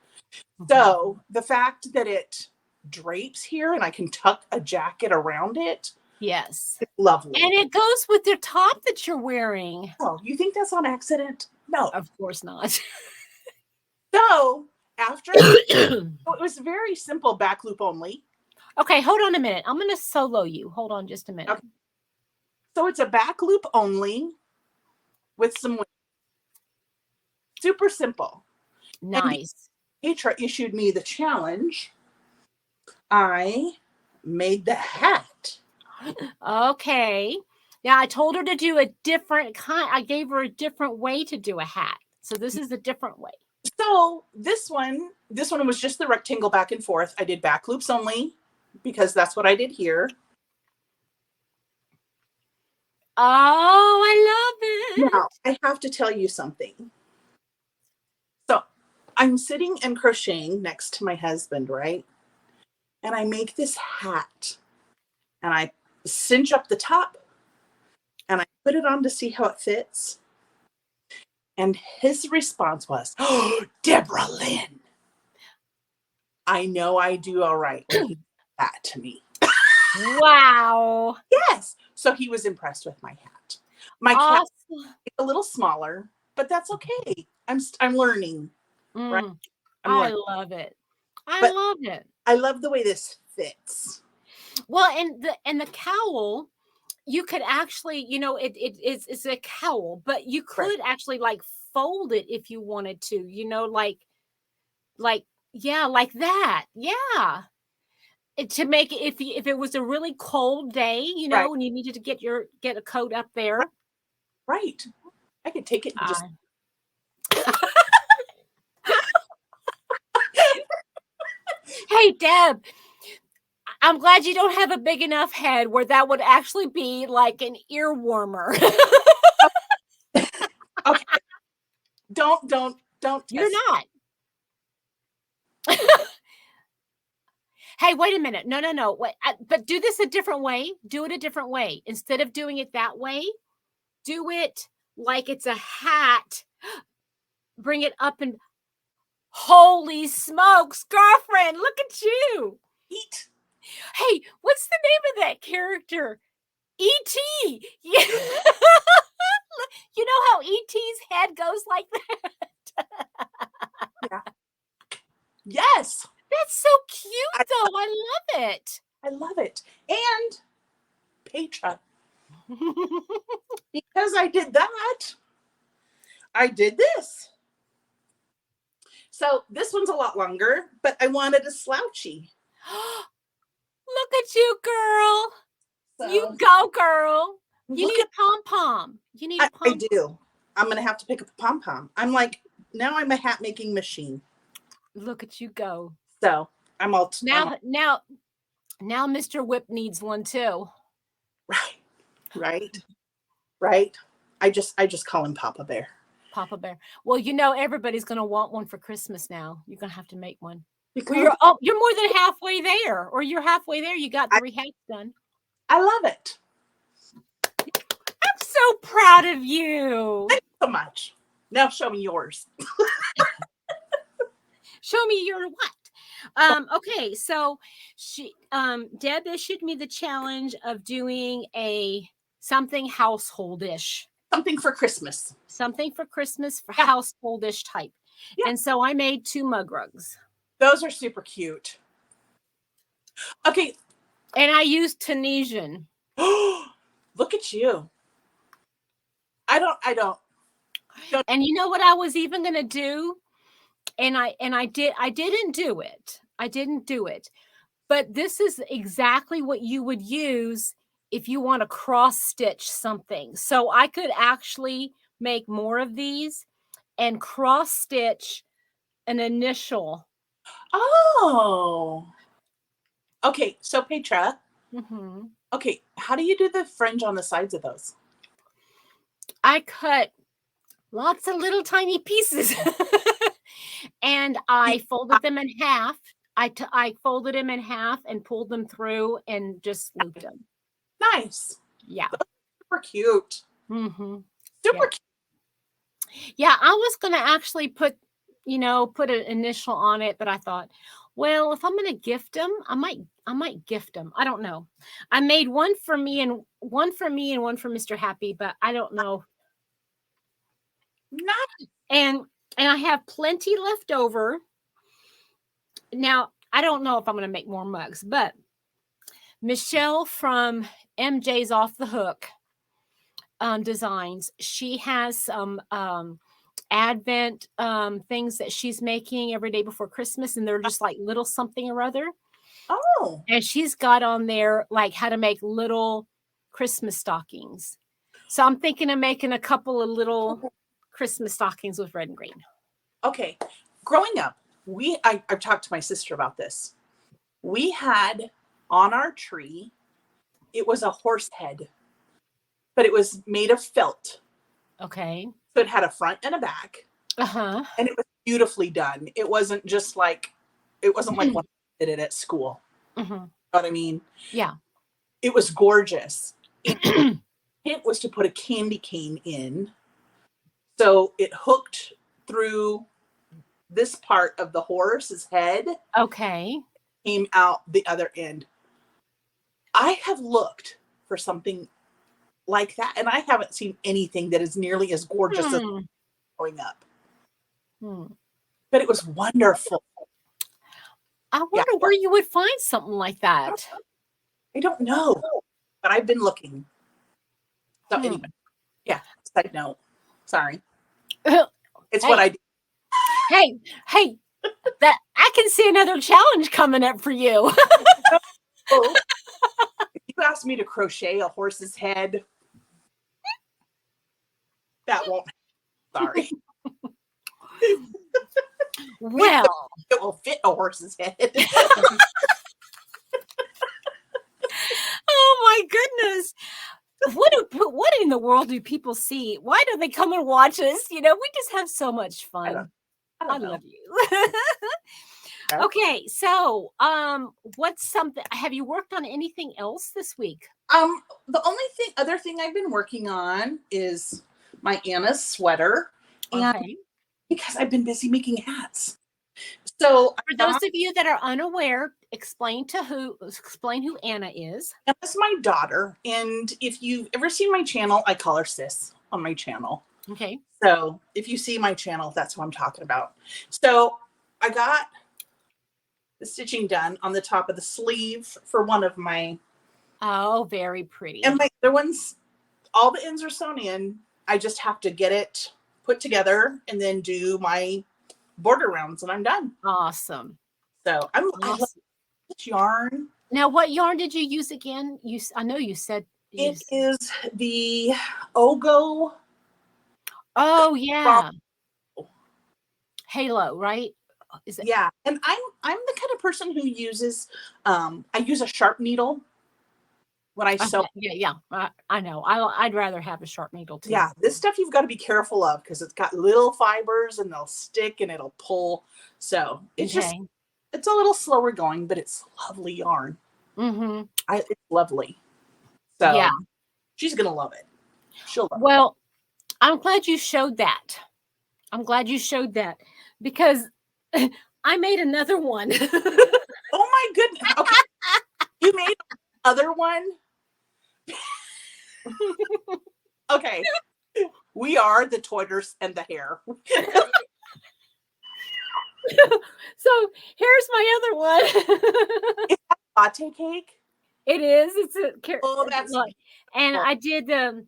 So the fact that it drapes here and I can tuck a jacket around it. Yes. It's lovely. And it goes with the top that you're wearing. Oh, you think that's on accident? No. Of course not. So after, it was very simple back loop only. Okay, hold on a minute. I'm going to solo you. Hold on just a minute. Okay. So it's a back loop only with some super simple. Nice. And Petra issued me the challenge. I made the hat. Okay. Now I told her to do a different kind. I gave her a different way to do a hat. So this is a different way. So this one was just the rectangle back and forth. I did back loops only because that's what I did here. Oh, I love Now, it. I have to tell you something. So I'm sitting and crocheting next to my husband, right? And I make this hat and I cinch up the top and I put it on to see how it fits. And his response was, "Oh, Deborah Lynn, I know I do all right," when he said that to me. Wow. Yes. So he was impressed with my hat. My cat Awesome. is a little smaller, but that's okay. I'm learning, right? Mm, I'm I learning. love it. I But love it. I love the way this fits. Well, and the cowl, you could actually, it's a cowl, but you Right. could actually like fold it if you wanted to, like yeah, like that. Yeah. To make it if it was a really cold day, Right. and you needed to get a coat up Right. there. Right. I could take it and just Uh, hey, Deb, I'm glad you don't have a big enough head where that would actually be like an ear warmer. okay. Don't You're test. not. Hey, wait a minute. No, no, no. Wait, but do this a different way. Do it a different way. Instead of doing it that way, do it like it's a hat. Bring it up and holy smokes, girlfriend, look at you. Eat. Hey, what's the name of that character? E.T. Yeah. You know how E.T.'s head goes like that? Yeah. Yes. That's so cute, I, though. I love it. I love it. And Petra, because I did that, I did this. So this one's a lot longer, but I wanted a slouchy. Look at you, girl. You So go, girl. You look need at a pom pom. You need a I pom. do. I'm gonna have to pick up a pom pom. I'm like, now I'm a hat making machine. Look at you go. So I'm all Now Mr. Whip needs one too. right, right, right. I just call him Papa Bear. Papa Bear. Well, everybody's gonna want one for Christmas now. You're gonna have to make one. Well, Because you're more than halfway there, or you're halfway there. You got I, 3 hats done. I love it. I'm so proud of you. Thank you so much. Now show me yours. Show me your what? Okay, so Deb issued me the challenge of doing a something householdish, Something for Christmas. something for Christmas for Yeah, householdish type. yeah. And so I made 2 mug rugs. Those are super cute. Okay. And I used Tunisian. Look at you. I don't. And you know what I was even going to do? And I didn't do it. I didn't do it. But this is exactly what you would use if you want to cross stitch something. So I could actually make more of these and cross stitch an initial. Oh. Okay, so Petra. Mhm. Okay, how do you do the fringe on the sides of those? I cut lots of little tiny pieces and I folded them in half. I folded them in half and pulled them through and just looped them. Nice. Yeah. Super cute. Mhm. Yeah. Super cute. Yeah, I was gonna actually put an initial on it, but I thought, well, if I'm gonna gift them, I might gift them. I don't know. I made one for Mr. Happy, but I don't know. Nice. And and I have plenty left over. Now, I don't know if I'm gonna make more mugs, but Michelle from MJ's Off the Hook designs. She has some advent things that she's making every day before Christmas, and they're just like little something or other. Oh, And she's got on there like how to make little Christmas stockings. So I'm thinking of making a couple of little Christmas stockings with red and green. okay. Growing up, I've talked to my sister about this. We had on our tree, it was a horse head. but it was made of felt. Okay. So it had a front and a back. Uh-huh. And it was beautifully done. It wasn't like when I did it at school. Mm-hmm. You know what I mean? Yeah. It was gorgeous. It was to put a candy cane in. So it hooked through this part of the horse's head, Okay. came out the other end. I have looked for something like that, and I haven't seen anything that is nearly as gorgeous as Hmm. growing up. Hmm. But it was wonderful. I Yeah. wonder where you would find something like that. I don't know, but I've been looking. So Hmm. anyway, yeah, side note. Sorry. It's Hey. what I do. Hey, that I can see another challenge coming up for you. Oh, if you ask me to crochet a horse's head, that won't sorry. Well, It will fit a horse's head. oh my goodness. What in the world do people see? Why do they come and watch us? We just have so much fun. I I don't know. love you. Okay, so what's something have you worked on anything else this week? The only other thing I've been working on is my Anna's sweater, and Okay. because I've been busy making hats. So For those of you that are unaware, explain who Anna is. Anna's my daughter, and if you've ever seen my channel, I call her Sis on my channel. Okay. So if you see my channel, that's what I'm talking about. So I got the stitching done on the top of the sleeve for one of my. Oh, very pretty. And my other ones, all the ends are sewn in. I just have to get it put together and then do my border rounds, and I'm done. Awesome. So I love this yarn. Now, what yarn did you use again? I know you said It is the Ogo. Oh yeah, Halo, right? Is it? Yeah, and I'm the kind of person who uses. I use a sharp needle when I sew. Yeah. I know. I'd rather have a sharp needle too. Yeah, this stuff you've got to be careful of because it's got little fibers and they'll stick and it'll pull. So it's just it's a little slower going, but it's lovely yarn. Mm-hmm. It's lovely. So yeah, she's gonna love it. She'll love well, I'm glad you showed that. Because I made another one. Oh my goodness. Okay. You made another one? Okay. We are the toiters and the hair. So here's my other one. Is that latte cake? It is. It's a That's and I did the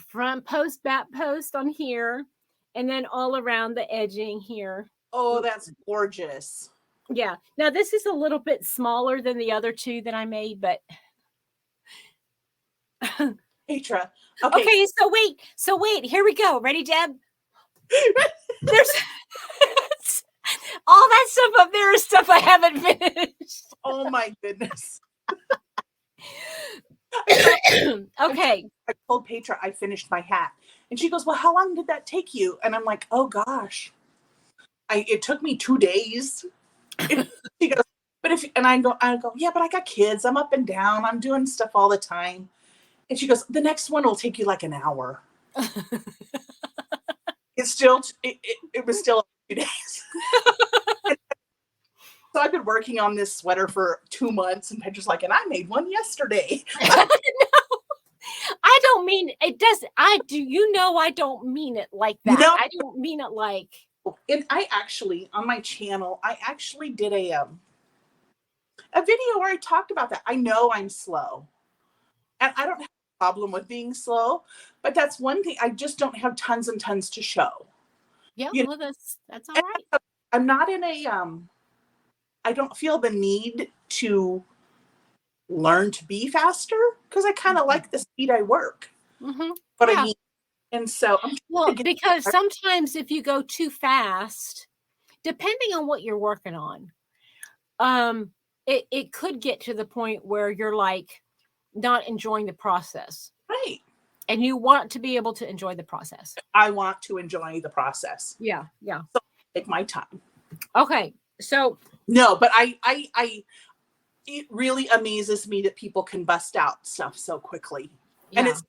front post, back post on here, and then all around the edging here. Oh, that's gorgeous. Yeah. Now this is a little bit smaller than the other two that I made, but Petra. Okay, so wait, here we go. Ready, Deb? There's all that stuff up there is stuff I haven't finished. Oh my goodness. Okay. I told Petra I finished my hat. And she goes, well, how long did that take you? And I'm like, oh gosh. It took me 2 days. She goes, and I go, yeah, but I got kids. I'm up and down. I'm doing stuff all the time. And she goes, the next one will take you like an hour. It was still 2 days. So I've been working on this sweater for 2 months, and Petra's like, and I made one yesterday. No, I don't mean it does. I don't mean it like that. No. I don't mean it like. And I actually, on my channel, I actually did a video where I talked about that. I know I'm slow, and I don't have a problem with being slow, but that's one thing. I just don't have tons and tons to show. Yeah, well, that's all right. I'm not in a I don't feel the need to learn to be faster because I kind of like the speed I work. Mm-hmm. But I mean, and so because sometimes if you go too fast, depending on what you're working on, it could get to the point where you're like not enjoying the process. Right. And you want to be able to enjoy the process. I want to enjoy the process. Yeah. Yeah. So take my time. Okay. So No, but it really amazes me that people can bust out stuff so quickly. And yeah. it's,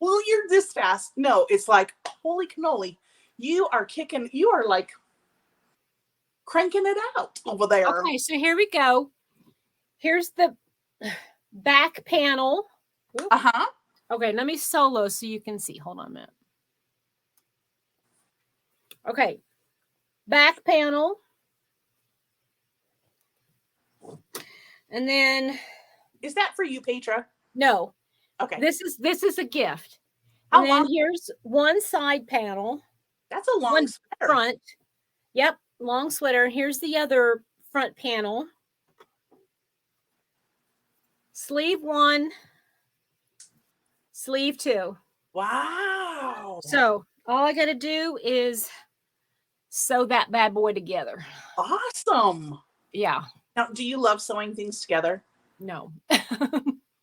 well, you're this fast. No, it's like, holy cannoli. You are like cranking it out over there. Okay. So here we go. Here's the back panel. Uh-huh. Okay. Let me solo so you can see. Hold on a minute. Okay. Back panel. And then Is that for you, Petra? no. Okay. This is a gift. How And then long? here's one side panel. That's a long One sweater. front. Yep, long sweater. Here's the other front panel. Sleeve 1, sleeve 2. Wow. So all I got to do is sew that bad boy together. Awesome. Yeah. Now, do you love sewing things together? No.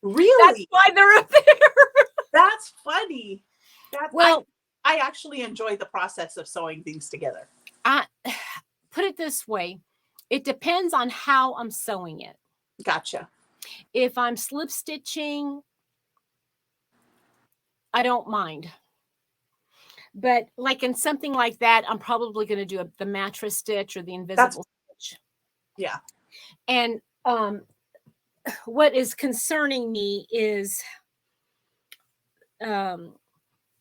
Really? That's why they're up there. That's funny. Well, I actually enjoy the process of sewing things together. I put it this way. It depends on how I'm sewing it. Gotcha. If I'm slip stitching, I don't mind. But like in something like that, I'm probably going to do the mattress stitch or the invisible stitch. Yeah. And what is concerning me is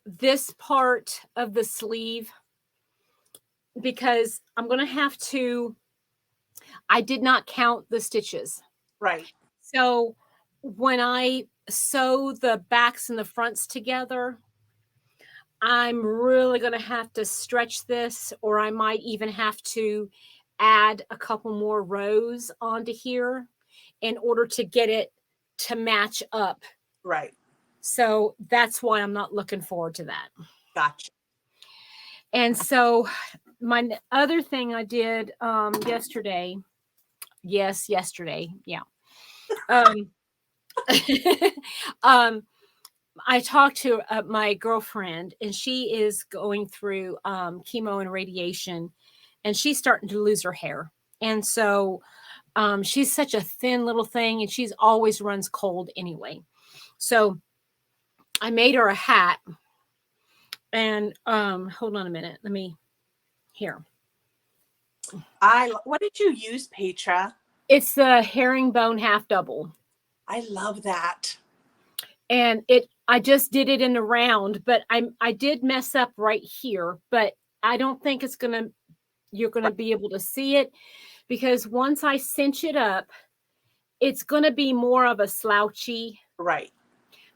this part of the sleeve, because I'm going to have to, I did not count the stitches. Right. So when I sew the backs and the fronts together, I'm really going to have to stretch this, or I might even have to add a couple more rows onto here in order to get it to match up. Right. So that's why I'm not looking forward to that. Gotcha. And so my other thing I did yesterday, yesterday, yeah. I talked to my girlfriend, and she is going through chemo and radiation, and she's starting to lose her hair. And so she's such a thin little thing, and she's always runs cold anyway. So I made her a hat. And hold on a minute. Let me here. What did you use, Petra? It's the herringbone half double. I love that. And I just did it in the round, but I did mess up right here, but I don't think you're gonna be able to see it, because once I cinch it up, it's gonna be more of a slouchy. Right.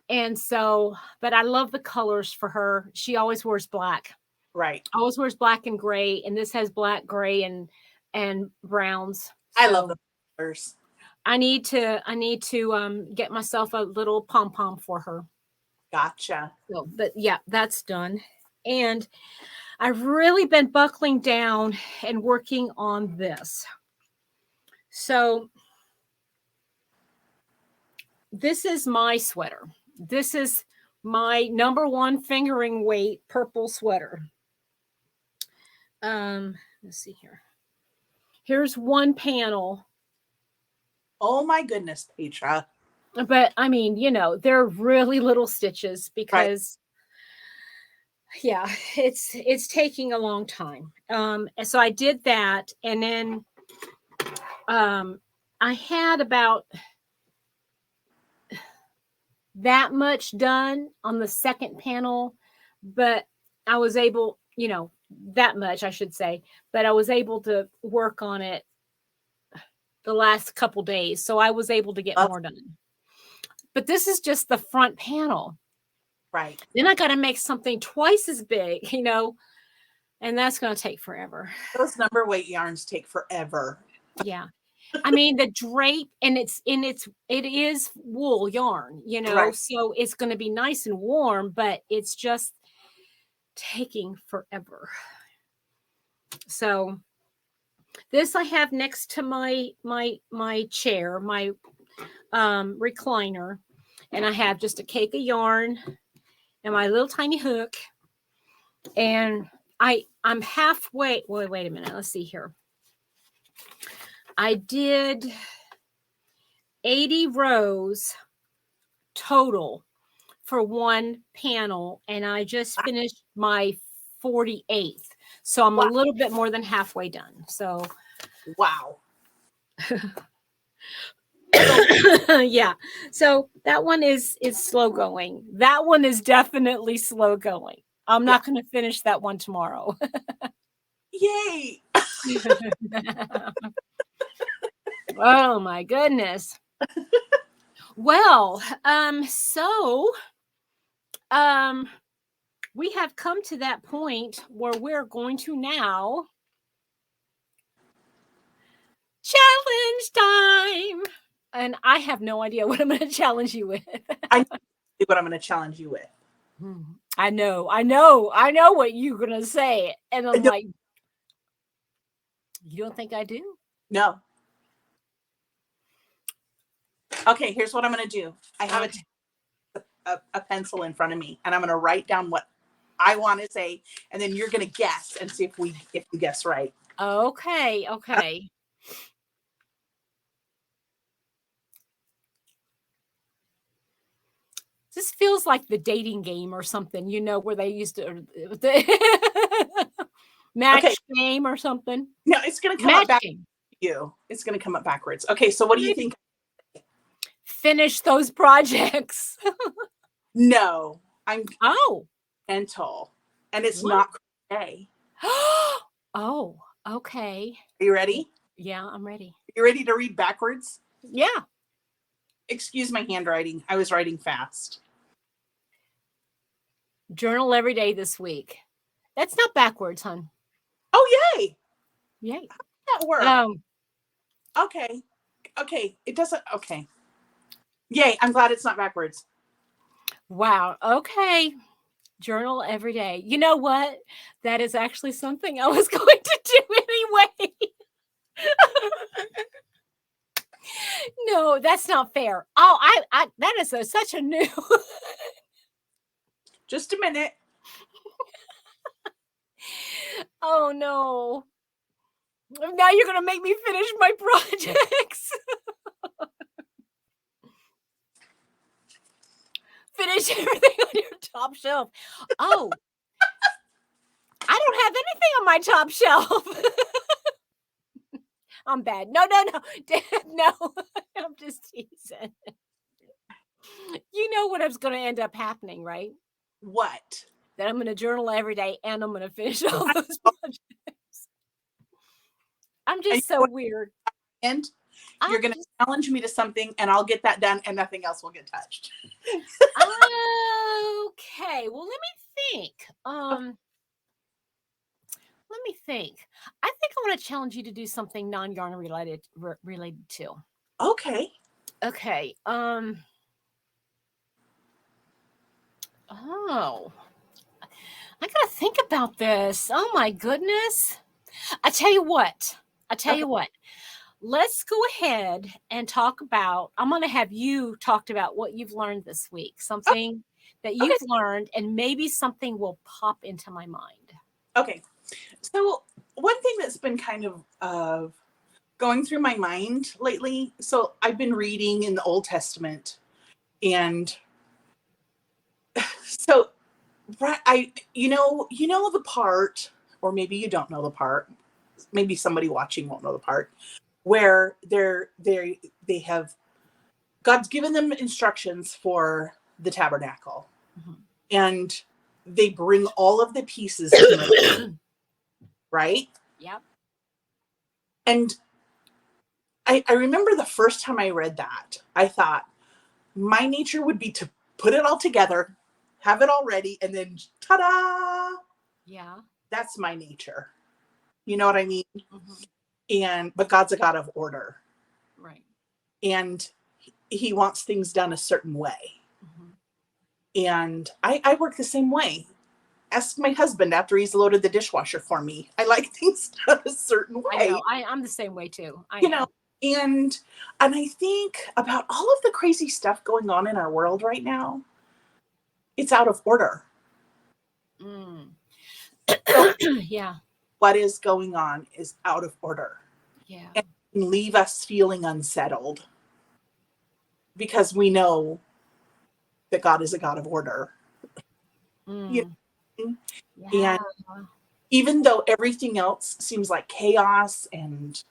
And so, but I love the colors for her. She always wears black. Right. Always wears black and gray, and this has black, gray, and browns. So I love the colors. I need to get myself a little pom-pom for her. Gotcha. So, but yeah, that's done. And I've really been buckling down and working on this. So this is my sweater. This is my number one fingering weight purple sweater. Let's see here. Here's one panel. Oh my goodness, Petra. But I mean, they're really little stitches because yeah, it's taking a long time. And so I did that, and then I had about that much done on the second panel, but I was able, that much I should say, but I was able to work on it the last couple days, so I was able to get more done. But this is just the front panel. Right. Then I got to make something twice as big, and that's going to take forever. Those number weight yarns take forever. Yeah. I mean, the drape, and it is wool yarn, Right. so it's going to be nice and warm, but it's just taking forever. So this I have next to my chair, my recliner, and I have just a cake of yarn, and my little tiny hook. And I'm halfway. Wait a minute. Let's see here. I did 80 rows total for one panel, and I just finished my 48th. So I'm a Wow. little bit more than halfway done. So Wow. yeah. So that one is slow going. That one is definitely slow going. I'm not going to finish that one tomorrow. Yay. Oh my goodness. Well, we have come to that point where we're going to now challenge time. And I have no idea what I'm going to challenge you with. I know what I'm going to challenge you with. I know what you're going to say. And I'm like, you don't think I do? No. Okay, here's what I'm going to do. I have a pencil in front of me, and I'm going to write down what I want to say, and then you're going to guess and see if you guess right. Okay. This feels like the dating game or something, where they used to match game or something. No, it's going to come up back to you. It's going to come up backwards. Okay, so what do you think? Finish those projects. No, I'm mental, and it's not crochet. Oh, okay. Are you ready? Yeah, I'm ready. Are you ready to read backwards? Yeah. Excuse my handwriting. I was writing fast. Journal every day this week. That's not backwards, hon. Oh, yay. Yay. How did that work? Okay. It doesn't. Okay. Yay. I'm glad it's not backwards. Wow. Okay. Journal every day. You know what? That is actually something I was going to do anyway. No, that's not fair. Oh, I that is such a new. Just a minute. Oh no. Now you're going to make me finish my projects. Finish everything on your top shelf. Oh. I don't have anything on my top shelf. I'm bad. No. No. I'm just teasing. You know what is going to end up happening, right? What? That I'm going to journal every day and I'm going to finish all those projects. I'm just so weird. And you're going to challenge me to something and I'll get that done and nothing else will get touched. Okay. Well, let me think. I think I want to challenge you to do something non-yarn related too. Okay. Oh, I gotta think about this. Oh my goodness. I tell you what. Let's go ahead and talk about, I'm going to have you talked about what you've learned this week, something that you've learned, and maybe something will pop into my mind. Okay. So one thing that's been kind of going through my mind lately, so I've been reading in the Old Testament, and so you know the part, or maybe you don't know the part, maybe somebody watching won't know the part, where they have, God's given them instructions for the tabernacle, and they bring all of the pieces to it, right? Yep. And I remember the first time I read that, I thought my nature would be to put it all together, have it all ready, and then ta-da! Yeah. That's my nature. You know what I mean? But God's a God of order. Right. And he wants things done a certain way. And I work the same way. Ask my husband after he's loaded the dishwasher for me. I like things done a certain way. I know. I'm the same way too. And I think about all of the crazy stuff going on in our world right now. it's out of order. Mm. So Yeah. what is going on is out of order Yeah. and leave us feeling unsettled because we know that God is a God of order. You Mm. know? Yeah. And even though everything else seems like chaos and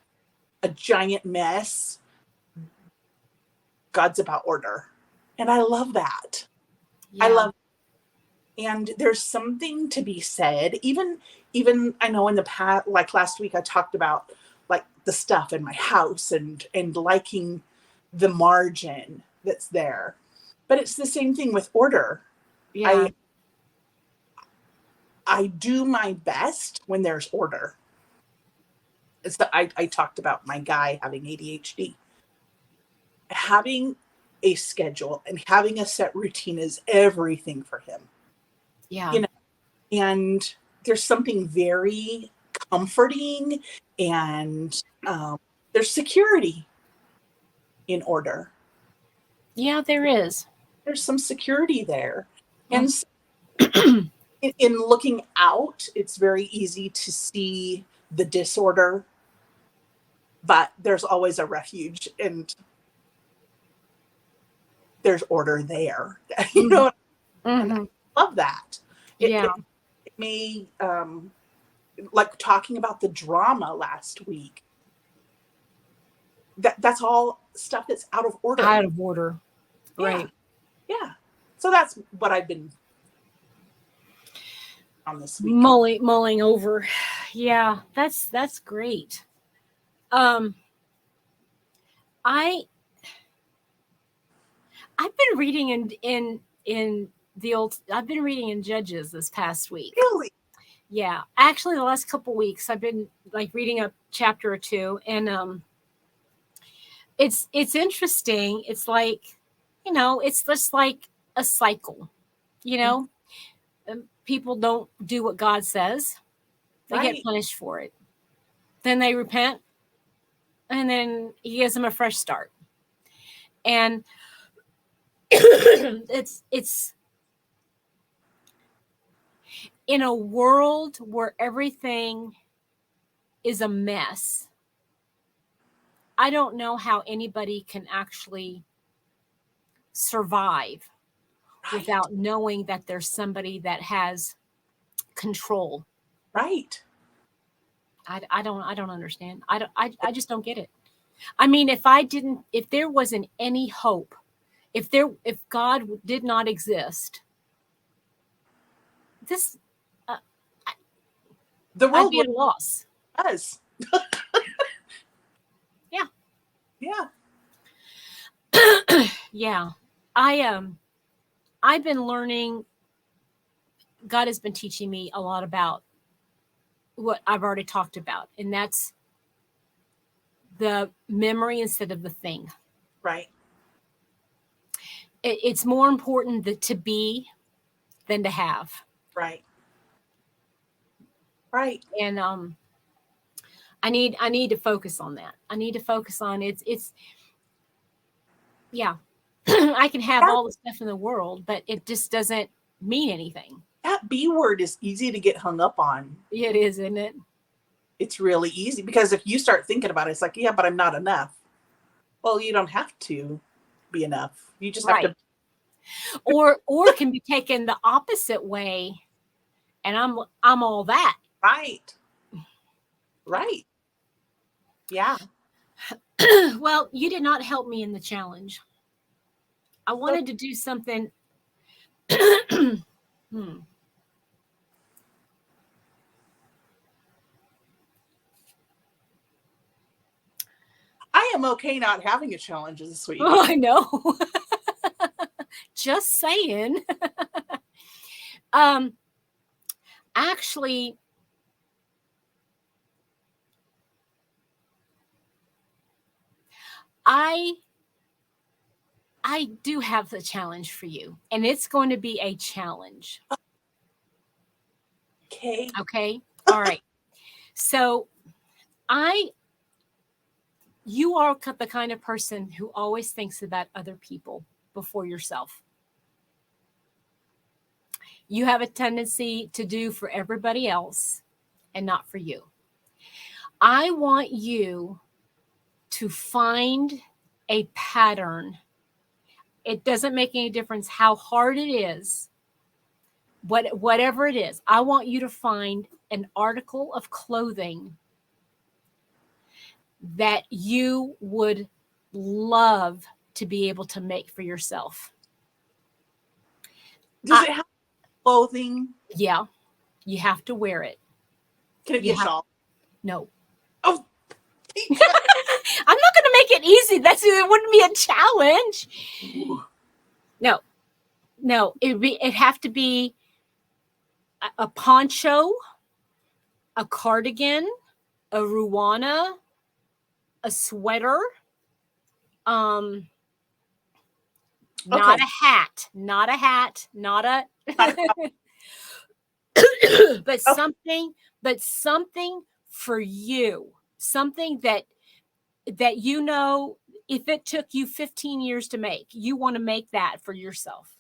a giant mess, God's about order. And I love that. I Yeah. love and there's something to be said. Even I know in the past, like last week I talked about like the stuff in my house and liking the margin that's there. But it's the same thing with order. Yeah. I I do my best when there's order. I talked about my guy having ADHD. Having a schedule and having a set routine is everything for him. Yeah. You know, and there's something very comforting and there's security in order. Yeah, there is. There's some security there. And Mm. so in looking out, it's very easy to see the disorder, but there's always a refuge and there's order there. You Mhm. know, and Mhm. I love that. It, Yeah. it, it may, like talking about the drama last week, that's all stuff that's out of order. Out of order. Yeah, Right. yeah. So that's what I've been on this week. Mulling over. Yeah, that's great. Um, I I've been reading in the old. I've been reading in Judges this past week. Really? Yeah, actually, the last couple weeks I've been like reading a chapter or two, and it's interesting. It's like, it's just like a cycle. You Mhm. know, people don't do what God says; they get Right, punished for it. Then they repent, and then He gives them a fresh start. And it's in a world where everything is a mess. I don't know how anybody can actually survive right, without knowing that there's somebody that has control. right. I don't understand. I just don't get it. I mean, if there wasn't any hope, if God did not exist, this uh, The I'd world be would at a loss. does. Yeah. Yeah, Yeah. I've been learning. God has been teaching me a lot about what I've already talked about, and that's the memory instead of the thing. right, It's more important to be than to have. right, right. And I need to focus on that. I need to focus on it's yeah. I can have That, all the stuff in the world, but it just doesn't mean anything. that B word is easy to get hung up on. It is, isn't it? It's really easy because if you start thinking about it, it's like, yeah, but I'm not enough. Well, you don't have to be enough. You just have Right. to. Or it can be taken the opposite way, and I'm all that. Right, Yeah. right. Yeah. Well, you did not help me in the challenge. I So wanted to do something. Hmm. I am okay not having a challenge this week. Oh, I know. Just saying. um, actually, I I do have a challenge for you, and it's going to be a challenge. Okay. Okay. All right. So I you are the kind of person who always thinks about other people before yourself. you have a tendency to do for everybody else and not for you. I want you to find a pattern. It doesn't make any difference how hard it is, whatever it is. I want you to find an article of clothing that you would love to be able to make for yourself. Does it have clothing? Yeah, you have to wear it. Can it be a shawl? No. Oh, I'm not going to make it easy. It wouldn't be a challenge. Ooh. No. It'd have to be a poncho, a cardigan, a ruana, a sweater. Not Okay. a hat, not a but something for you, something that you know, if it took you 15 years to make, you want to make that for yourself.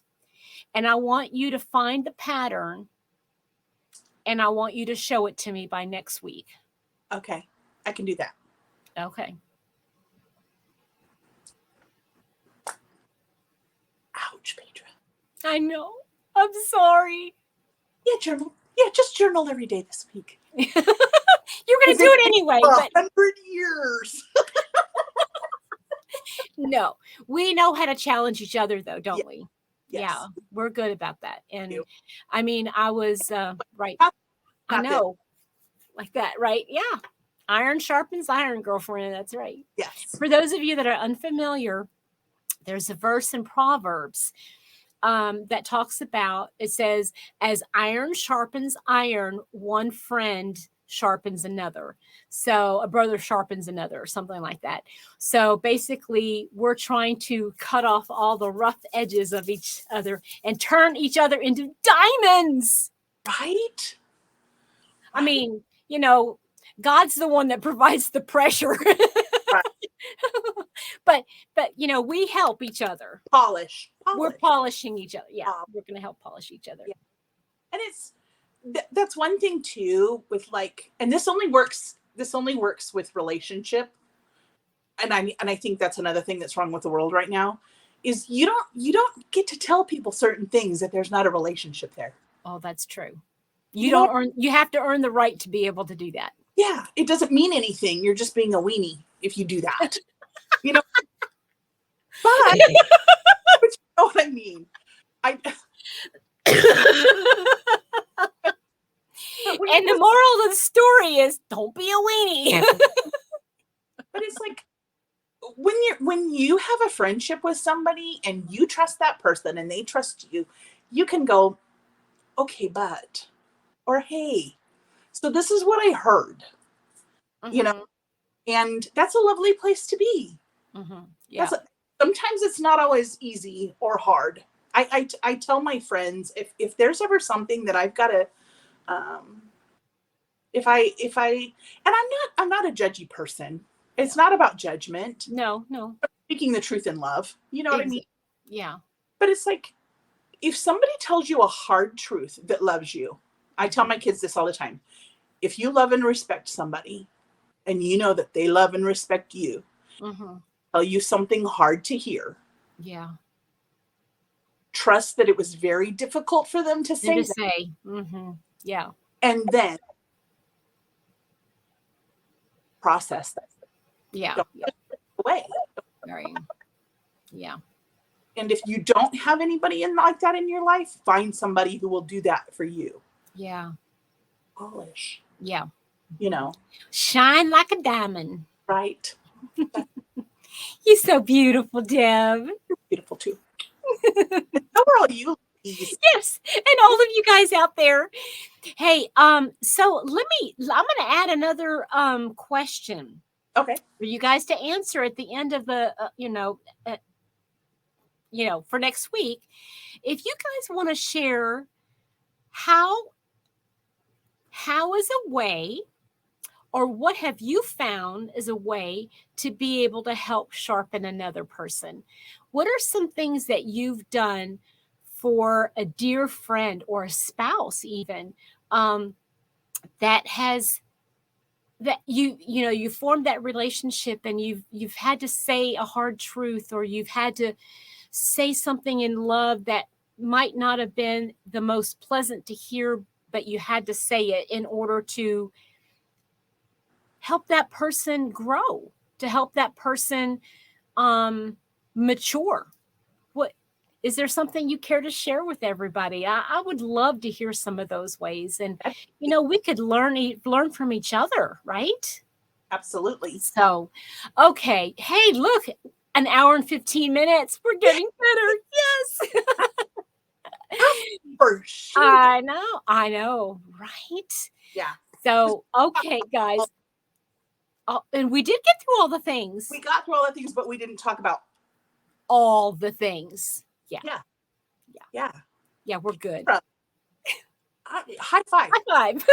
And I want you to find the pattern, and I want you to show it to me by next week. Okay, I can do that. Okay. Ouch, Petra. I know. I'm sorry. Yeah, journal. Yeah, just journal every day this week. You're going to do it anyway. For But 100 years. no, we know how to challenge each other, though, don't we? Yes. Yeah, we're good about that. And I mean, I was right. I know, like that, right? Yeah. Iron sharpens iron, girlfriend. That's right. Yes. For those of you that are unfamiliar, there's a verse in Proverbs that talks about, it says, as iron sharpens iron, one friend sharpens another. So a brother sharpens another, or something like that. So basically, we're trying to cut off all the rough edges of each other and turn each other into diamonds. Right? I mean, God's the one that provides the pressure. Right. but we help each other. Polish. We're polishing each other. Yeah, we're going to help polish each other. Yeah. And that's one thing too, with and this only works with relationship. And I think that's another thing that's wrong with the world right now, is you don't get to tell people certain things if there's not a relationship there. Oh, that's true. You have to earn the right to be able to do that. Yeah, it doesn't mean anything. You're just being a weenie if you do that. But you know what I mean. And the moral of the story is, don't be a weenie. But it's like, when you have a friendship with somebody and you trust that person and they trust you, you can go, okay, but, or hey, so this is what I heard. Mm-hmm. And that's a lovely place to be. Mm-hmm. Yeah. Sometimes it's not always easy or hard. I tell my friends, if there's ever something that I've got to, if I, and I'm not a judgy person. It's not about judgment. No. Speaking the truth in love. You know what I mean? Yeah. But it's like, if somebody tells you a hard truth that loves you, I tell my kids this all the time. If you love and respect somebody, and you know that they love and respect you, tell you something hard to hear. Yeah. Trust that it was very difficult for them to say. Mm-hmm. Yeah. And then process that. Yeah. Don't put it away. Right. Yeah. And if you don't have anybody like that in your life, find somebody who will do that for you. Yeah. Polish. Yeah. Shine like a diamond. Right. You're so beautiful, Deb. You're beautiful too. How are all you? Yes, and all of you guys out there. Hey, so I'm going to add another question. Okay. For you guys to answer at the end of the, for next week. If you guys want to share how is a way, or what have you found as a way to be able to help sharpen another person? What are some things that you've done for a dear friend or a spouse even, that has that you formed that relationship, and you've had to say a hard truth, or you've had to say something in love that might not have been the most pleasant to hear, but you had to say it in order to help that person grow, to help that person mature. What is there something you care to share with everybody? I would love to hear some of those ways, and we could learn from each other, right? Absolutely. So, okay. Hey, look, an hour and 15 minutes. We're getting better. Yes. For sure. I know, right? Yeah. So, okay, guys. And we did get through all the things. We got through all the things, but we didn't talk about all the things. Yeah. Yeah. Yeah. Yeah. Yeah, we're good. High five. High five.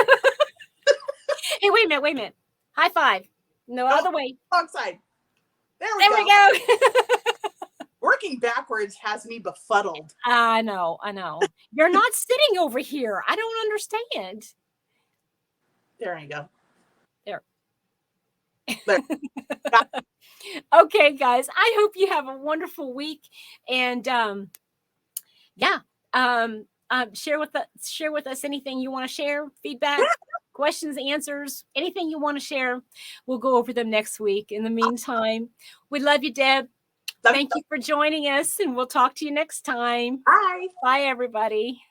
Hey, wait a minute. High five. No, other way. Wrong side. There we go. Working backwards has me befuddled. I know. You're not sitting over here. I don't understand. There you go. There. There. Okay, guys. I hope you have a wonderful week. And share with us anything you want to share, feedback, questions, answers, anything you want to share. We'll go over them next week. In the meantime, we love you, Deb. Thank you for joining us, and we'll talk to you next time. Bye. Bye, everybody.